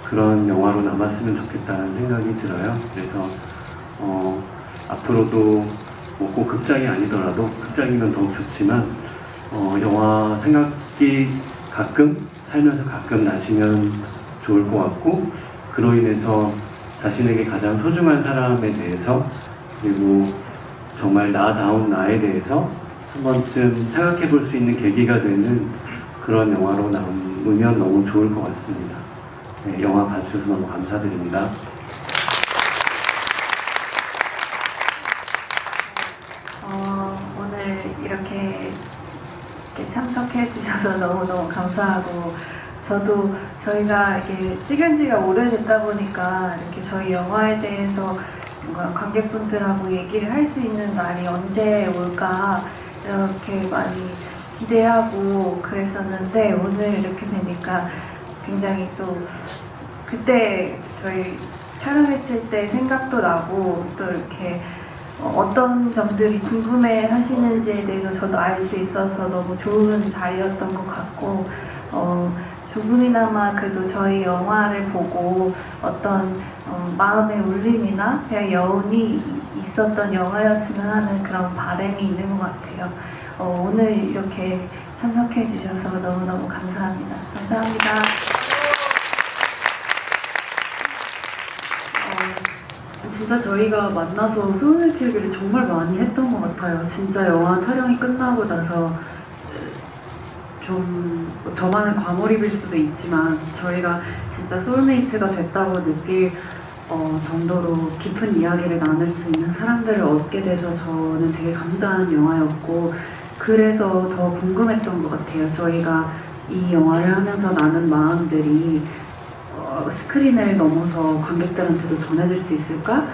그런 영화로 남았으면 좋겠다는 생각이 들어요. 그래서 앞으로도 뭐 꼭 극장이 아니더라도 극장이면 더욱 좋지만 영화 생각이 가끔 살면서 가끔 나시면 좋을 것 같고 그로 인해서 자신에게 가장 소중한 사람에 대해서 그리고 정말 나다운 나에 대해서 한 번쯤 생각해 볼 수 있는 계기가 되는 그런 영화로 남으면 너무 좋을 것 같습니다. 네, 영화 봐주셔서 너무 감사드립니다. 오늘 이렇게 참석해 주셔서 너무너무 감사하고 저도 저희가 이렇게 찍은 지가 오래됐다 보니까 이렇게 저희 영화에 대해서 뭔가 관객분들하고 얘기를 할 수 있는 날이 언제 올까 이렇게 많이 기대하고 그랬었는데 오늘 이렇게 되니까 굉장히 또 그때 저희 촬영했을 때 생각도 나고 또 이렇게 어떤 점들이 궁금해 하시는지에 대해서 저도 알 수 있어서 너무 좋은 자리였던 것 같고 조금이나마 그래도 저희 영화를 보고 어떤 마음의 울림이나 그냥 여운이 있었던 영화였으면 하는 그런 바람이 있는 것 같아요. 오늘 이렇게 참석해 주셔서 너무너무 감사합니다. 감사합니다. 진짜 저희가 만나서 소울메이트 얘기를 정말 많이 했던 것 같아요. 진짜 영화 촬영이 끝나고 나서 좀 저만의 과몰입일 수도 있지만 저희가 진짜 소울메이트가 됐다고 느낄 정도로 깊은 이야기를 나눌 수 있는 사람들을 얻게 돼서 저는 되게 감사한 영화였고 그래서 더 궁금했던 것 같아요. 저희가 이 영화를 하면서 나눈 마음들이 스크린을 넘어서 관객들한테도 전해질 수 있을까?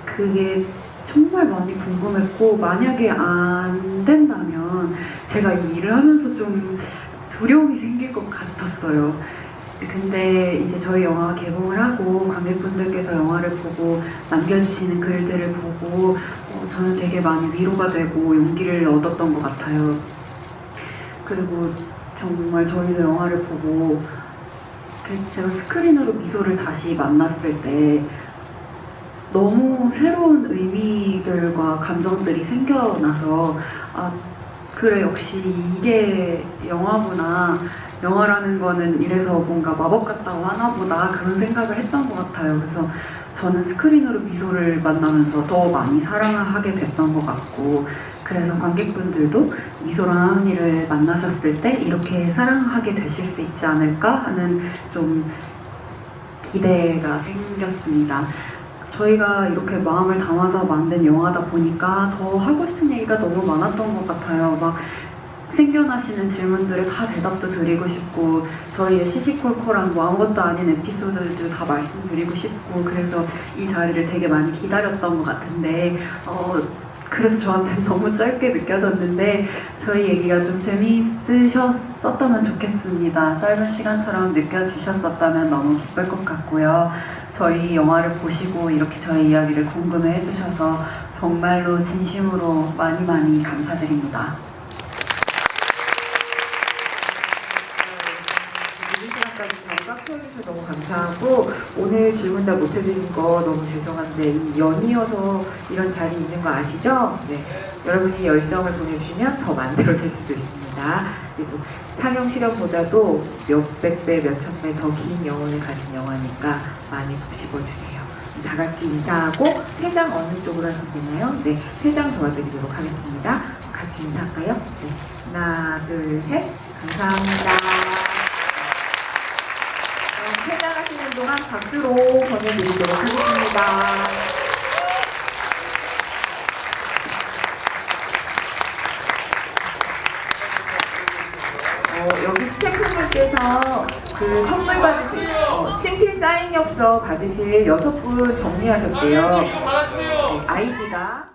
그게 정말 많이 궁금했고 만약에 안 된다면 제가 이 일을 하면서 좀 두려움이 생길 것 같았어요. 근데 이제 저희 영화가 개봉을 하고 관객분들께서 영화를 보고 남겨주시는 글들을 보고 저는 되게 많이 위로가 되고 용기를 얻었던 것 같아요. 그리고 정말 저희도 영화를 보고 제가 스크린으로 미소를 다시 만났을 때 너무 새로운 의미들과 감정들이 생겨나서 그래 역시 이게 영화구나 영화라는 거는 이래서 뭔가 마법 같다고 하나 보다 그런 생각을 했던 것 같아요. 그래서 저는 스크린으로 미소를 만나면서 더 많이 사랑을 하게 됐던 것 같고 그래서 관객분들도 미소랑 하은이를 만나셨을 때 이렇게 사랑하게 되실 수 있지 않을까 하는 좀 기대가 생겼습니다. 저희가 이렇게 마음을 담아서 만든 영화다 보니까 더 하고 싶은 얘기가 너무 많았던 것 같아요. 막 생겨나시는 질문들에 다 대답도 드리고 싶고 저희의 시시콜콜한 뭐 아무것도 아닌 에피소드들도 다 말씀드리고 싶고 그래서 이 자리를 되게 많이 기다렸던 것 같은데 그래서 저한테는 너무 짧게 느껴졌는데 저희 얘기가 좀 재미있으셨었다면 좋겠습니다. 짧은 시간처럼 느껴지셨었다면 너무 기쁠 것 같고요. 저희 영화를 보시고 이렇게 저희 이야기를 궁금해 해주셔서 정말로 진심으로 많이 많이 감사드립니다. 잘 꽉 채워주셔서 너무 감사하고 오늘 질문 다 못해드린 거 너무 죄송한데 이 연이어서 이런 자리 있는 거 아시죠? 네. 여러분이 열정을 보내주시면 더 만들어질 수도 있습니다. 그리고 상영 시간보다도 몇백 배, 몇천 배 더 긴 영혼을 가진 영화니까 많이 곱씹어주세요. 다 같이 인사하고 퇴장 어느 쪽으로 하시면 되나요? 네, 퇴장 도와드리도록 하겠습니다. 같이 인사할까요? 네, 하나, 둘, 셋. 감사합니다. 퇴장하시는 동안 박수로 보내드리도록 하겠습니다. 스태프분께서 그 선물 받으실 친필 사인 엽서 받으실 6분 정리하셨대요. 네, 아이디가